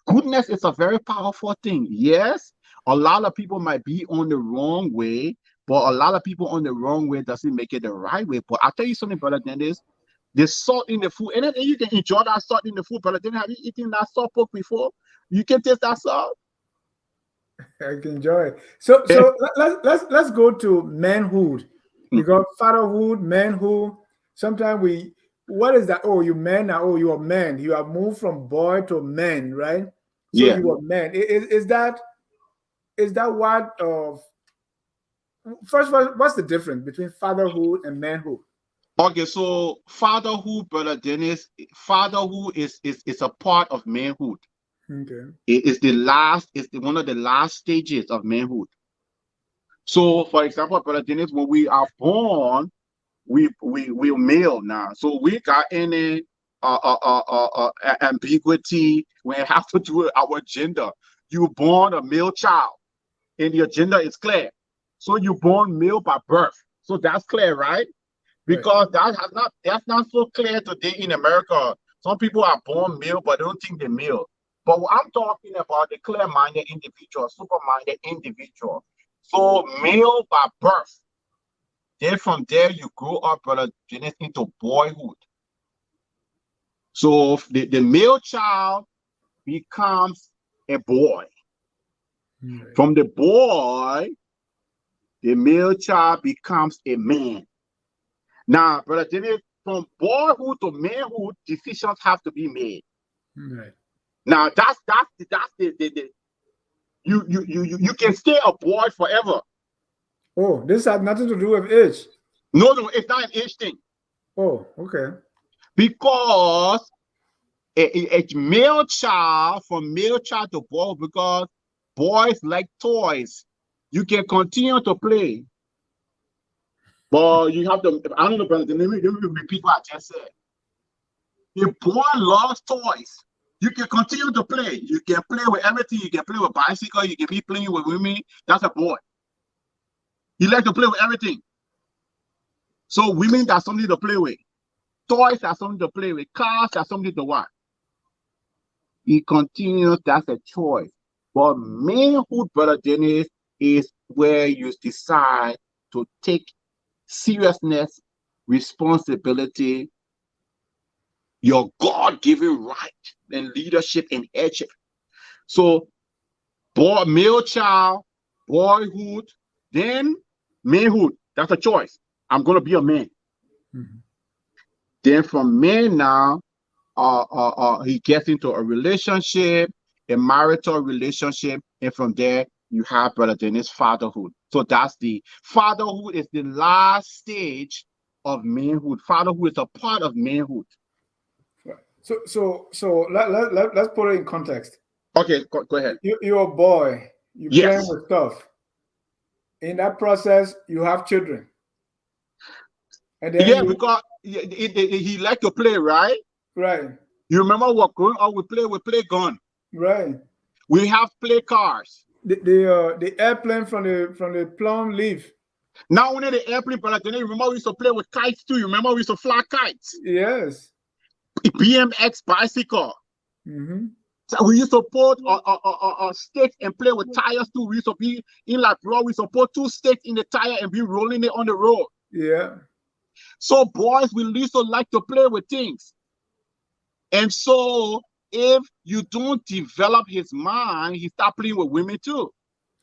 goodness is a very powerful thing. Yes, a lot of people might be on the wrong way, but a lot of people on the wrong way doesn't make it the right way. But I'll tell you something, Brother Dennis, the salt in the food, and then you can enjoy that salt in the food, Brother Dennis. Have you eaten that salt pork before? You can taste that salt. I can enjoy it. So let's go to manhood, because fatherhood, manhood. Sometimes what is that? Oh, you man now. Oh, you are man. You have moved from boy to man, right? So Yeah. you are man. Is that what? First of all, what's the difference between fatherhood and manhood? Okay, so fatherhood, Brother Dennis, fatherhood is a part of manhood. Okay. It is one of the last stages of manhood. So, for example, Brother Dennis, when we are born, we're male now. So we got any ambiguity when it has to do with our gender. You were born a male child, and your gender is clear. So you're born male by birth. So that's clear, right? Right. Because that's not so clear today in America. Some people are born male, but they don't think they're male. But what I'm talking about the clear-minded individual, super-minded individual. So male by birth. Then from there you grow up, Brother Dennis, into boyhood. So the male child becomes a boy. Right. From the boy, the male child becomes a man. Now, Brother Dennis, from boyhood to manhood, decisions have to be made. Right. Now, that's the you can stay a boy forever. Oh, this has nothing to do with age. No, it's not an age thing Oh, okay. because a male child from male child to boy, because boys like toys. You can continue to play, but you have to. I don't know, brother. Let me repeat what I just said. The boy loves toys. You can continue to play. You can play with everything. You can play with bicycle. You can be playing with women. That's a boy. He likes to play with everything. So women are something to play with. Toys are something to play with. Cars are something to watch. He continues. That's a choice. But manhood, Brother Dennis, is where you decide to take seriousness, responsibility, your God-given right and leadership and edge. So, male child, boyhood, then manhood. That's a choice. I'm going to be a man. Mm-hmm. Then from man now, he gets into a relationship, a marital relationship, and from there you have, Brother Dennis, fatherhood. So that's the fatherhood is the last stage of manhood. Fatherhood is a part of manhood. So let's put it in context. Okay, go ahead. You're a boy. You're playing Yes. with stuff. In that process, you have children, and then Yeah, you because he liked to play, right? right, You remember what growing up we play gun. right. We have play cars. The airplane from the plum leaf. Not only the airplane, but like, you remember we used to play with kites too. You remember we used to fly kites. Yes. BMX bicycle. Mm-hmm. So we used to put sticks and play with tires too. We used to be in like, bro, we used to put 2 sticks in the tire and be rolling it on the road. Yeah. So boys, we used to like to play with things. And so if you don't develop his mind, he start playing with women too,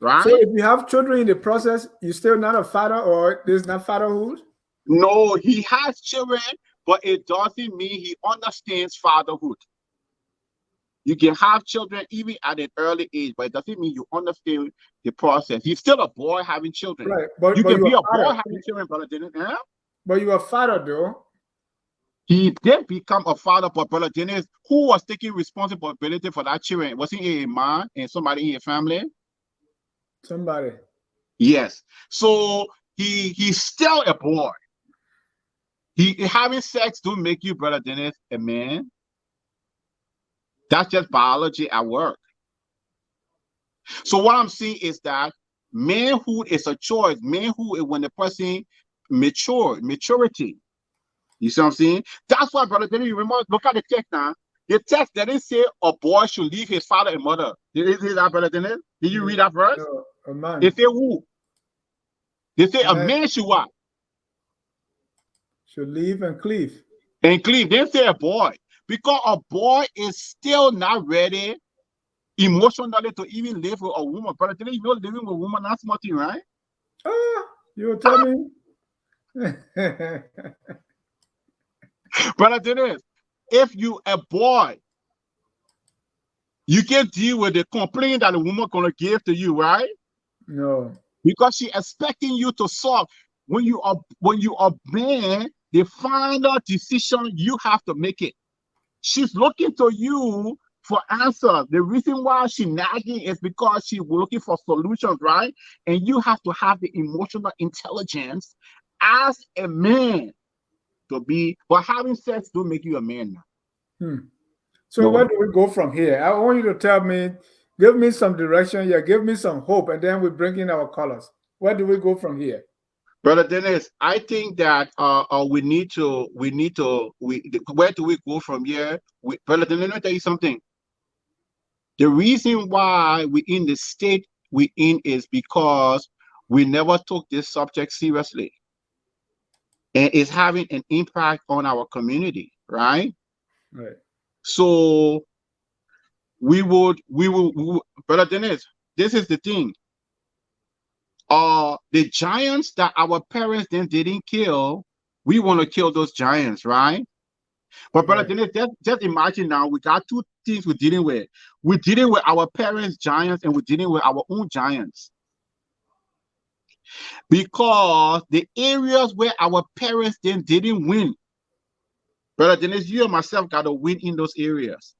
So right? if you have children in the process, you're still not a father, or there's not fatherhood? No, he has children, but it doesn't mean he understands fatherhood. You can have children even at an early age, but it doesn't mean you understand the process. He's still a boy having children. Right. You But can you're be a a boy father. having children, brother Dennis. Eh? But you're a father though. He did become a father, but brother Dennis, who was taking responsibility for that children? Was he a man and somebody in your family? Somebody. Yes. So he's still a boy. He having sex don't make you, brother Dennis, a man. That's just biology at work. So what I'm saying is that manhood is a choice. Manhood is when the person maturity. You see what I'm saying? That's why, brother Dennis, you remember, look at the text now. The text didn't say a boy should leave his father and mother. Did it say that, brother Dennis? Did you read that verse? No, a man. It say who? They say A a man man should what? should leave and cleave. And cleave. They say a boy. Because a boy is still not ready emotionally to even live with a woman. Brother Dennis, you know living with a woman, that's nothing, right? Ah, you will tell me. Brother Dennis, if you a boy, you can deal with the complaint that the woman gonna give to you, right? No. Because she expecting you to solve. When you are man, the final decision you have to make it. She's looking to you for answers. The reason why she's nagging is because she's looking for solutions, right? And you have to have the emotional intelligence as a man to be. But having sex don't make you a man now. So where No. do we go from here? I want you to tell me, give me some direction here, give me some hope, and then we bring in our colors. Where do we go from here? Brother Dennis, I think that where do we go from here? Brother Dennis, let me tell you something. The reason why we in the state we in is because we never took this subject seriously, and it's having an impact on our community, right? Right. So Brother Dennis, this is the thing. The giants that our parents then didn't kill, we want to kill those giants, right? But brother Right. Dennis, just imagine now we got 2 things we're dealing with. We're dealing with our parents' giants and we're dealing with our own giants. Because the areas where our parents then didn't win, brother Dennis, you and myself got to win in those areas.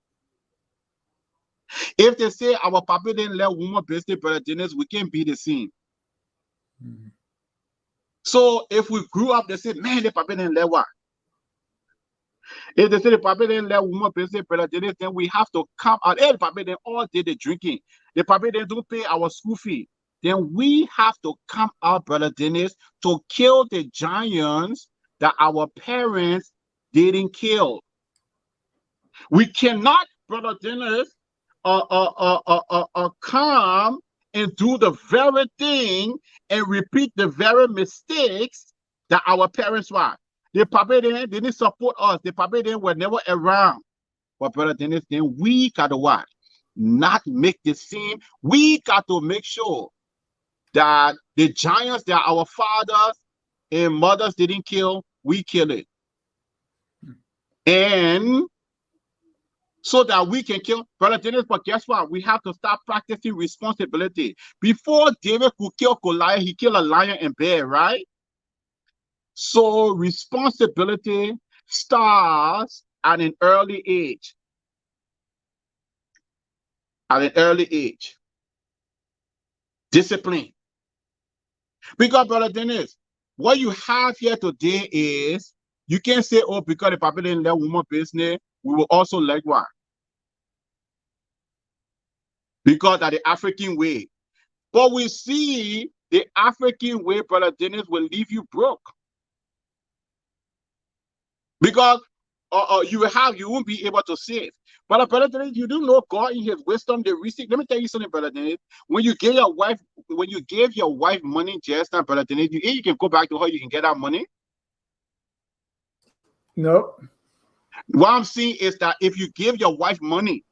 If they say our papa didn't let woman business, brother Dennis, we can't be the same. Mhm. So if we grew up, they say, man, the papa didn't let what? If they say the papa didn't let woman business, brother Dennis, then we have to come out. Hey, the papa then all did the drinking. The papa then don't pay our school fee. Then we have to come out, brother Dennis, to kill the giants that our parents didn't kill. We cannot, brother Dennis, come and do the very thing and repeat the very mistakes that our parents were. The papa didn't support us. The papa were never around. But brother Dennis, then we got to what? Not make the same. We got to make sure that the giants that our fathers and mothers didn't kill, we kill it. And so that we can kill brother Dennis. But guess what? We have to start practicing responsibility. Before David could kill Goliath, he killed a lion and bear, right? So responsibility starts at an early age. At an early age. Discipline. Because brother Dennis, what you have here today is you can't say, oh, because the papa didn't let woman business, we will also let what? Because of the African way. But we see the African way, brother Dennis, will leave you broke. Because or you won't be able to save. But Brother Dennis, you do know God in his wisdom, the receipt. Let me tell you something, Brother Dennis. When you give your wife money just now, Brother Dennis, you can go back to her, you can get that money. Nope. What I'm saying is that if you give your wife money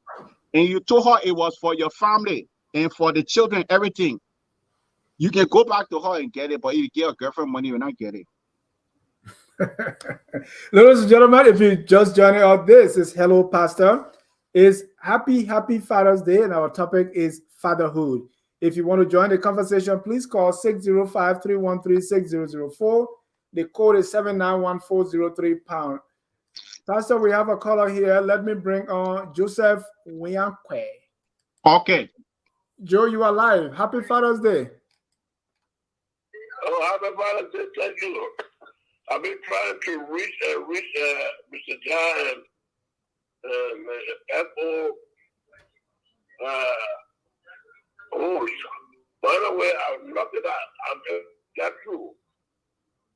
and you told her it was for your family and for the children, everything, you can go back to her and get it. But if you give your girlfriend money, you're not getting it. Ladies and gentlemen, if you just joining us, this is Hello Pastor. It's happy Father's Day, and our topic is fatherhood. If you want to join the conversation, please call 605-313-6004. The code is 791-403#. Pastor, we have a caller here. Let me bring on Joseph Wiankwe. Okay. Joe, you are live. Happy Father's Day. Oh, happy Father's Day. Thank you, Lord. I've been trying to reach Mr. John F.O. Hurst. By the way, I'm not that I'm got through.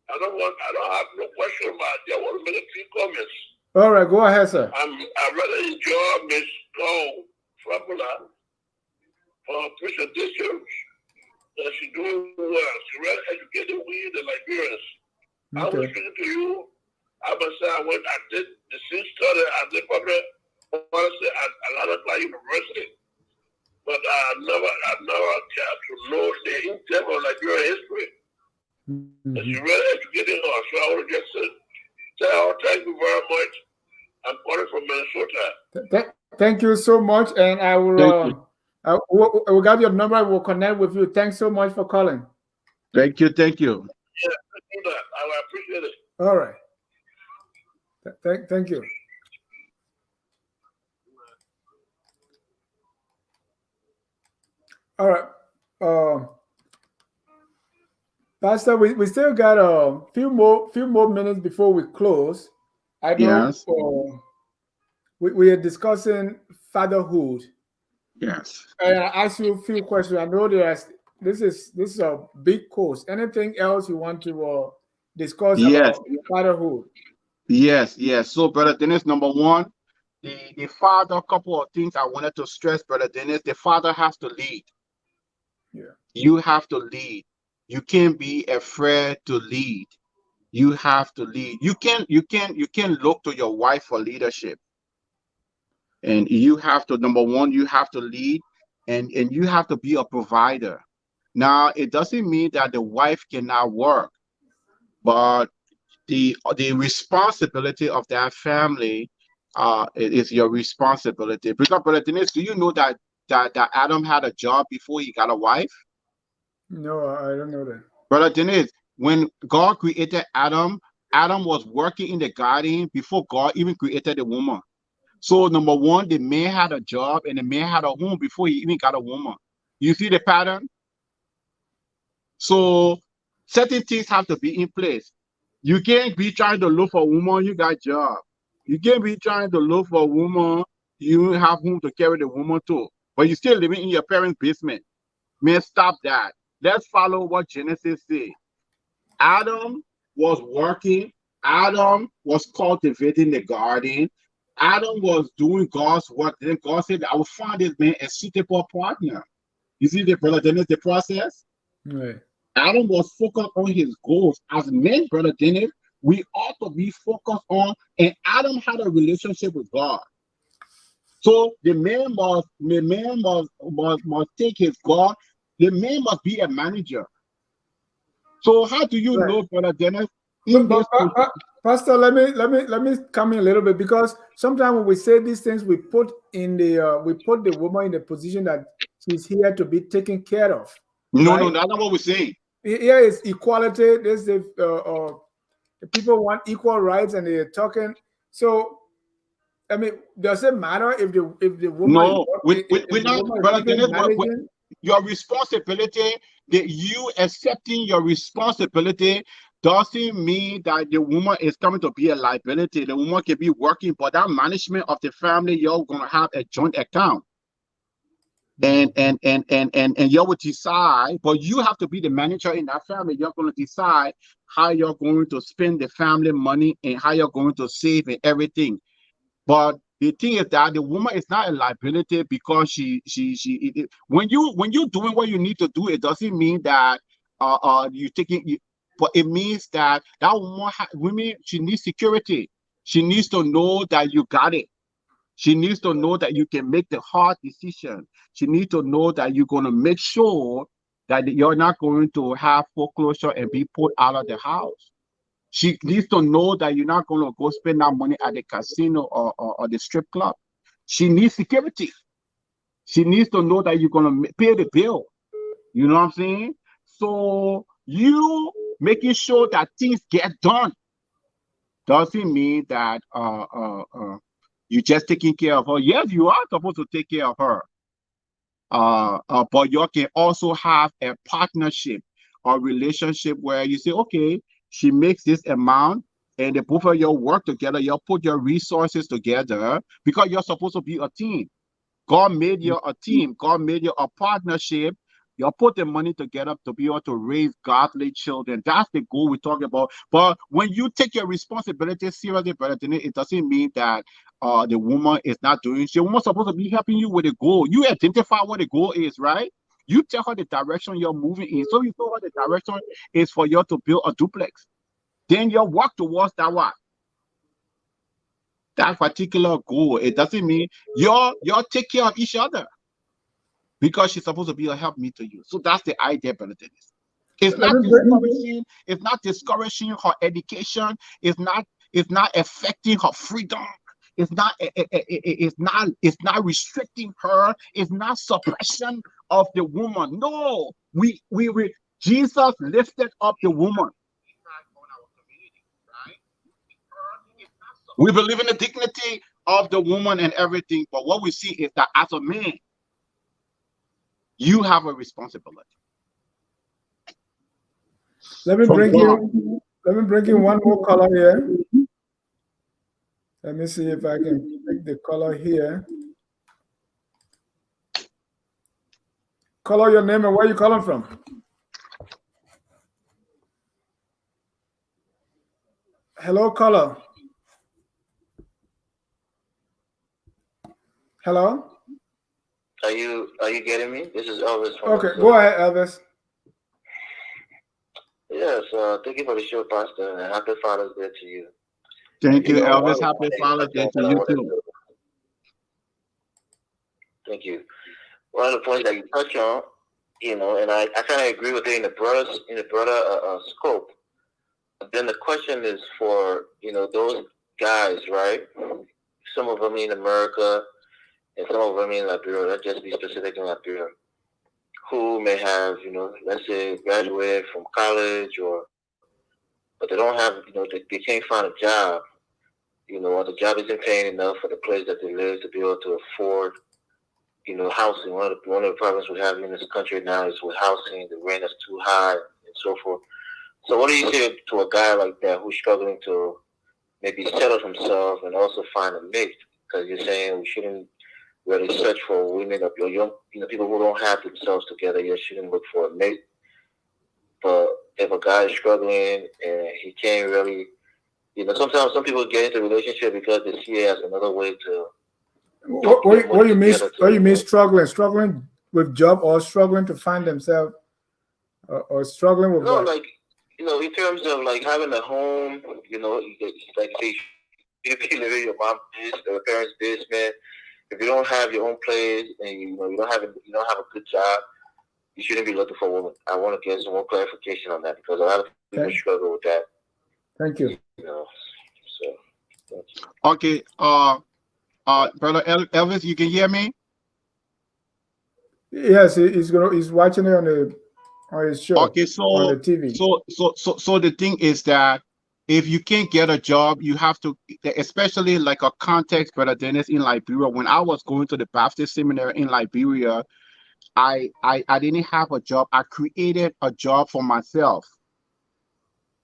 I don't have no question about it. I want to make a few comments. All right, go ahead, sir. I really enjoy Miss Cole Frapula for presentations. She's doing well. She really educated we, the Liberians. Okay. I was speaking to you. I must say, I did the same study. I did probably honestly at Atlanta University, but I never got to know the in-depth of Liberian history. And she really educated us. So I want to just tell her thank you very much. I'm calling from Minnesota. Thank you so much, and I will. We got your number. We'll connect with you. Thanks so much for calling. Thank you. Yeah, I do that. I appreciate it. All right. Thank you. All right. Pastor, we still got a few more minutes before we close. I know. Yes. We are discussing fatherhood. Yes. And I ask you a few questions. I know this is a big course. Anything else you want to discuss about fatherhood? Yes. So, Brother Dennis, number one, the father, a couple of things I wanted to stress, Brother Dennis. The father has to lead. Yeah. You have to lead. You can't be afraid to lead. You have to lead. You can look to your wife for leadership. And you have to, number one, you have to lead, and you have to be a provider. Now, it doesn't mean that the wife cannot work, but the responsibility of that family is your responsibility. Because, Brother Dennis, do you know that Adam had a job before he got a wife? No, I don't know that. Brother Dennis, when God created Adam was working in the garden before God even created the woman. So number one, the man had a job and the man had a home before he even got a woman. You see the pattern? So certain things have to be in place. You can't be trying to look for a woman, you got a job. You can't be trying to look for a woman, you have whom to carry the woman to. But you're still living in your parents' basement. Man, stop that. Let's follow what Genesis says. Adam was working. Adam was cultivating the garden. Adam was doing God's work. Then God said, I will find this man a suitable partner. You see the Brother Dennis, the process? Right. Adam was focused on his goals. As men, Brother Dennis, we ought to be focused on, and Adam had a relationship with God. So the man must take his God. The man must be a manager. So how do you know, Brother Dennis? Pastor, let me come in a little bit, because sometimes when we say these things, we put the woman in the position that she's here to be taken care of. No, right? no, that's not what we're saying. Here is equality. There's the people want equal rights, and they're talking. So, I mean, does it matter if the woman? No, we're not, Brother Dennis. Your responsibility, that you accepting your responsibility, doesn't mean that the woman is coming to be a liability. The woman can be working, but that management of the family, you're gonna have a joint account. and you will decide, but you have to be the manager in that family. You're going to decide how you're going to spend the family money and how you're going to save and everything. But the thing is that the woman is not a liability because when you're doing what you need to do, it doesn't mean that you taking you, but it means that that woman she needs security. She needs to know that you got it. She needs to know that you can make the hard decision. She needs to know that you're going to make sure that you're not going to have foreclosure and be put out of the house. She needs to know that you're not going to go spend that money at the casino or the strip club. She needs security. She needs to know that you're going to pay the bill. You know what I'm saying? So you making sure that things get done doesn't mean that you're just taking care of her. Yes, you are supposed to take care of her. But you can also have a partnership or relationship where you say, okay, she makes this amount and the both of you work together. You put your resources together because you're supposed to be a team. God made you a team. God made you a partnership. You put the money together to be able to raise godly children. That's the goal we're talking about. But when you take your responsibility seriously, brother, it doesn't mean that the woman is not doing. The woman's supposed to be helping you with the goal. You identify what the goal is, right? You tell her the direction you're moving in. So you tell her the direction is for you to build a duplex. Then you walk towards that one. That particular goal. It doesn't mean y'all take care of each other because she's supposed to be a help me to you. So that's the idea, brother Dennis. It's not discouraging her education. It's not affecting her freedom. It's not restricting her. It's not suppression of the woman. No, Jesus lifted up the woman. We believe in the dignity of the woman and everything, but what we see is that as a man, you have a responsibility. Let me bring you one more color here. Let me see if I can pick the color here. Color your name and where you calling from. Hello, color. Hello? Are you getting me? This is Elvis. Okay, go ahead, Elvis. Yes, thank you for the show, Pastor, and happy Father's Day to you. Thank you, Elvis. Happy Father's Day to you too. Thank you. One of the points that you touch on, and I kind of agree with it in the broader scope. But then the question is for those guys, right? Some of them in America, and some of them in Liberia. Let's just be specific in Liberia, who may have let's say graduated from college, but they don't have they can't find a job, or the job isn't paying enough for the place that they live to be able to afford housing. One of the problems we have in this country now is with housing. The rent is too high and so forth. So what do you say to a guy like that who's struggling to maybe settle himself and also find a mate? Because you're saying we shouldn't really search for women or young, people who don't have themselves together. You shouldn't look for a mate. But if a guy is struggling and he can't really, sometimes some people get into a relationship because they see it as another way to. What do you mean? What do you mean struggling? Struggling with job or struggling to find themselves, or struggling with what? Like in terms of like having a home, like say if you live in your mom's basement or your parents' basement, if you don't have your own place and you don't have a good job, you shouldn't be looking for a woman. I want to get some more clarification on that because a lot of people struggle with that. Thank you. So thank you. Okay, brother Elvis, you can hear me? Yes, he's watching it on his show. Okay, so on the TV. So the thing is that if you can't get a job, you have to, especially like a context, brother Dennis, in Liberia. When I was going to the Baptist seminary in Liberia, I didn't have a job. I created a job for myself.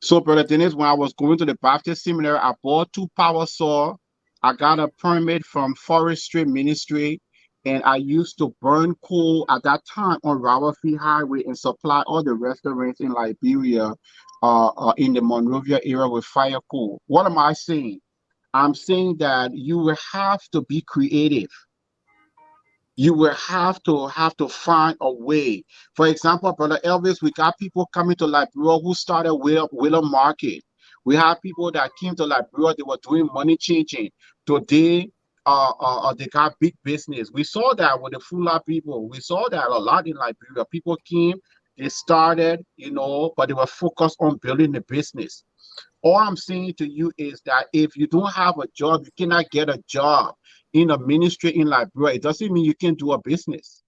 So, brother Dennis, when I was going to the Baptist seminary, I bought 2 power saws. I got a permit from Forestry Ministry, and I used to burn coal at that time on Rawafi Highway and supply all the restaurants in Liberia, in the Monrovia area with fire coal. What am I saying? I'm saying that you will have to be creative. You will have to find a way. For example, Brother Elvis, we got people coming to Liberia who started Wheeler Market. We have people that came to Liberia, they were doing money changing. Today, they got big business. We saw that with the Fula people. We saw that a lot in Liberia. People came, they started, but they were focused on building the business. All I'm saying to you is that if you don't have a job, you cannot get a job in a ministry in Liberia. It doesn't mean you can do a business.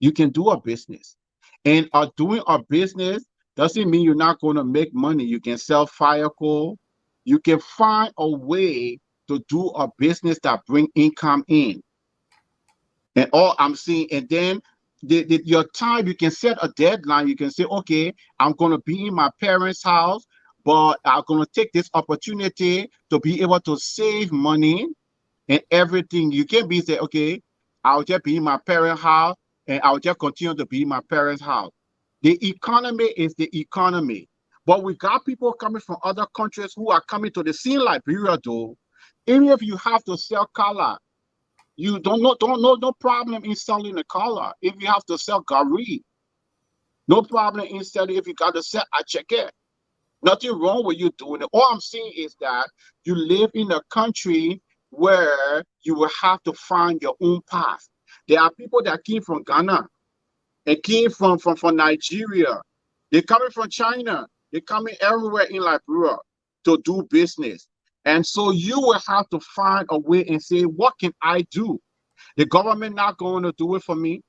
You can do a business. And doing a business doesn't mean you're not going to make money. You can sell fire coal. You can find a way to do a business that bring income in. And all I'm saying, and then your time, you can set a deadline. You can say, okay, I'm going to be in my parents' house, but I'm going to take this opportunity to be able to save money and everything. You can't be say, okay, I'll just be in my parents' house and I'll just continue to be in my parents' house. The economy is the economy. But we got people coming from other countries who are coming to the scene Liberia, though. Even if you have to sell color, you no problem in selling a color. If you have to sell gari, no problem in selling. If you got to sell a checker, nothing wrong with you doing it. All I'm saying is that you live in a country where you will have to find your own path. There are people that came from Ghana and came from Nigeria. They're coming from China. They're coming everywhere in Liberia to do business. And so you will have to find a way and say, what can I do? The government not going to do it for me.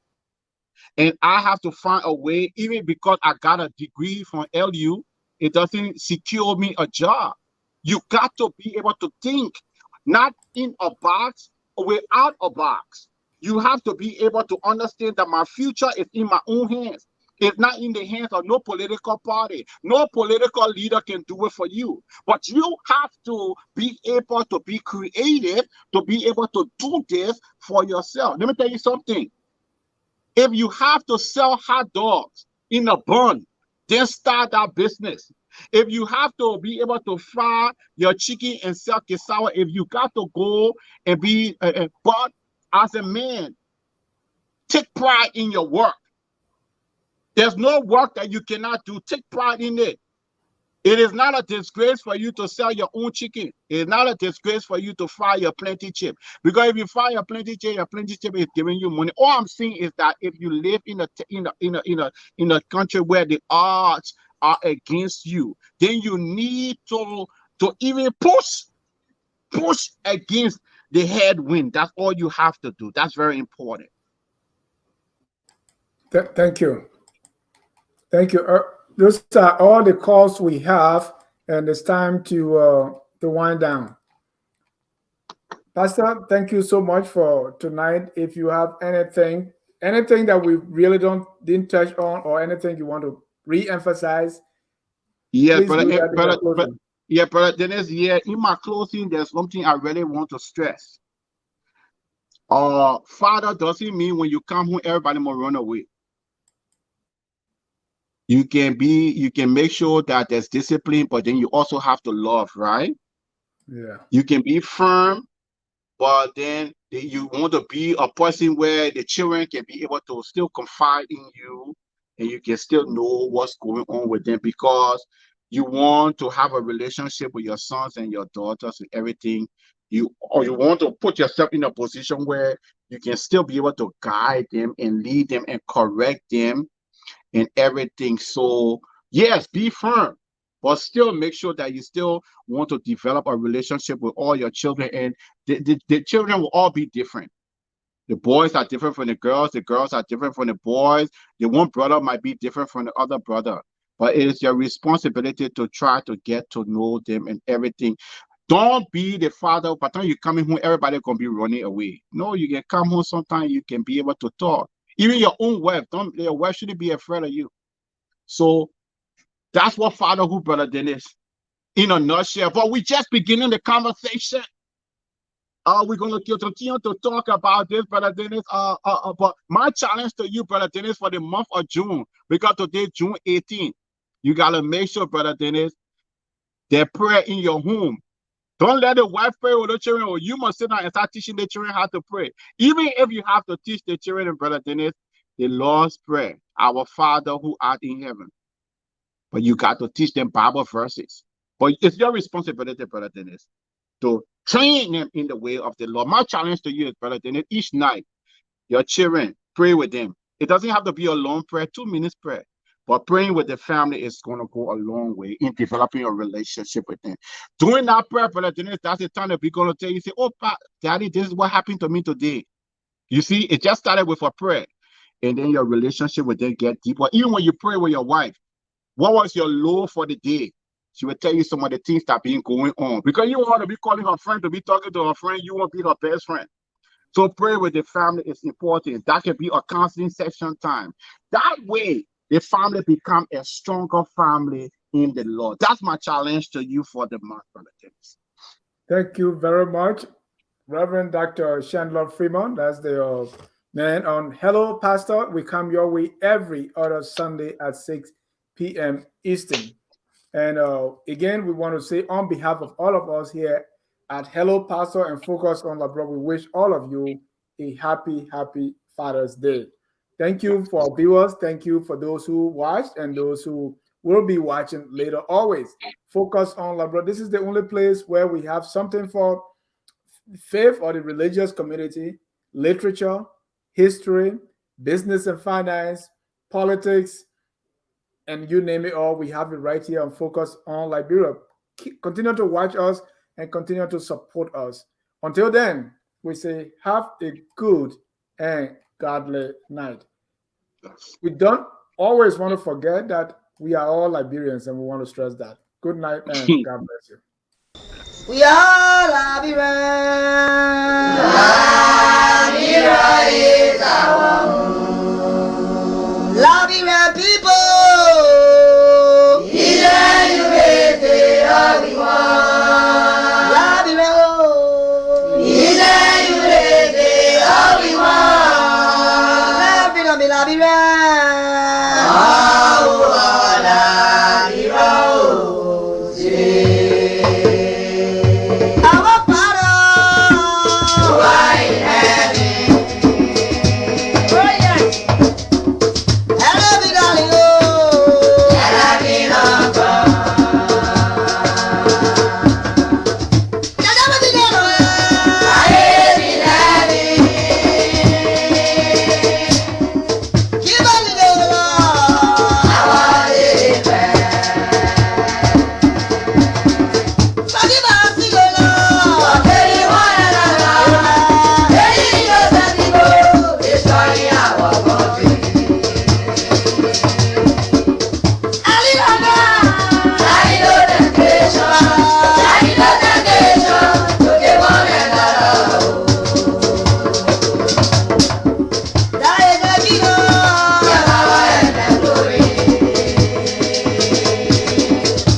And I have to find a way, even because I got a degree from LU, it doesn't secure me a job. You got to be able to think, not in a box, without a box. You have to be able to understand that my future is in my own hands. It's not in the hands of no political party. No political leader can do it for you. But you have to be able to be creative, to be able to do this for yourself. Let me tell you something. If you have to sell hot dogs in a bun, then start that business. If you have to be able to fry your chicken and sell cassava, if you got to go and be, but as a man, take pride in your work. There's no work that you cannot do. Take pride in it. It is not a disgrace for you to sell your own chicken. It is not a disgrace for you to fry your plenty chip. Because if you fry your plenty chip is giving you money. All I'm saying is that if you live in a country where the odds are against you, then you need to even push against the headwind. That's all you have to do. That's very important. Thank you. Thank you. Those are all the calls we have, and it's time to wind down. Pastor, thank you so much for tonight. If you have anything that we really didn't touch on, or anything you want to re-emphasize, Yes, please do that in your closing. Brother Dennis, in my closing, there's something I really want to stress. Father doesn't mean when you come home, everybody will run away. You can make sure that there's discipline, but then you also have to love, right? Yeah. You can be firm, but then you want to be a person where the children can be able to still confide in you, and you can still know what's going on with them, because you want to have a relationship with your sons and your daughters and everything. You want to put yourself in a position where you can still be able to guide them and lead them and correct them and everything. So yes, be firm, but still make sure that you still want to develop a relationship with all your children. And the children will all be different. The boys are different from the girls are different from the boys. The one brother might be different from the other brother, but it is your responsibility to try to get to know them and everything. Don't be the father, by the time you coming home, everybody gonna be running away. No, you can come home sometime, you can be able to talk. Even your own wife, your wife shouldn't be afraid of you. So that's what fatherhood, Brother Dennis, in a nutshell. But we just beginning the conversation. We're going to continue to talk about this, Brother Dennis. But my challenge to you, Brother Dennis, for the month of June, because today, June 18th, you got to make sure, Brother Dennis, that prayer in your home. Don't let the wife pray with the children, or you must sit down and start teaching the children how to pray. Even if you have to teach the children, Brother Dennis, the Lord's Prayer, our Father who art in heaven. But you got to teach them Bible verses. But it's your responsibility, Brother Dennis, to train them in the way of the Lord. My challenge to you is, Brother Dennis, each night, your children, pray with them. It doesn't have to be a long prayer, 2 minutes prayer. But praying with the family is going to go a long way in developing a relationship with them. Doing that prayer, Brother Dennis, that's the time that we're going to tell you, say, oh, Daddy, this is what happened to me today. You see, it just started with a prayer. And then your relationship with them get deeper. Even when you pray with your wife, what was your low for the day? She will tell you some of the things that been going on. Because you want to be calling her friend, to be talking to her friend, you want to be her best friend. So pray with the family is important. That can be a counseling session time. That way, the family become a stronger family in the Lord. That's my challenge to you for the month, Brother James. Thank you very much, Reverend Dr. Chandler Freeman. That's the man on Hello, Pastor. We come your way every other Sunday at 6 p.m. Eastern. And again, we want to say on behalf of all of us here at Hello, Pastor and Focus on Labrador, we wish all of you a happy, happy Father's Day. Thank you for our viewers. Thank you for those who watched and those who will be watching later. Always Focus on Labrador. This is the only place where we have something for faith or the religious community, literature, history, business and finance, politics, and you name it all. We have it right here on Focus on Liberia. Continue to watch us and continue to support us. Until then, we say have a good and godly night. We don't always want to forget that we are all Liberians, and we want to stress that. Good night and God bless you. We are Liberians. Liberia is our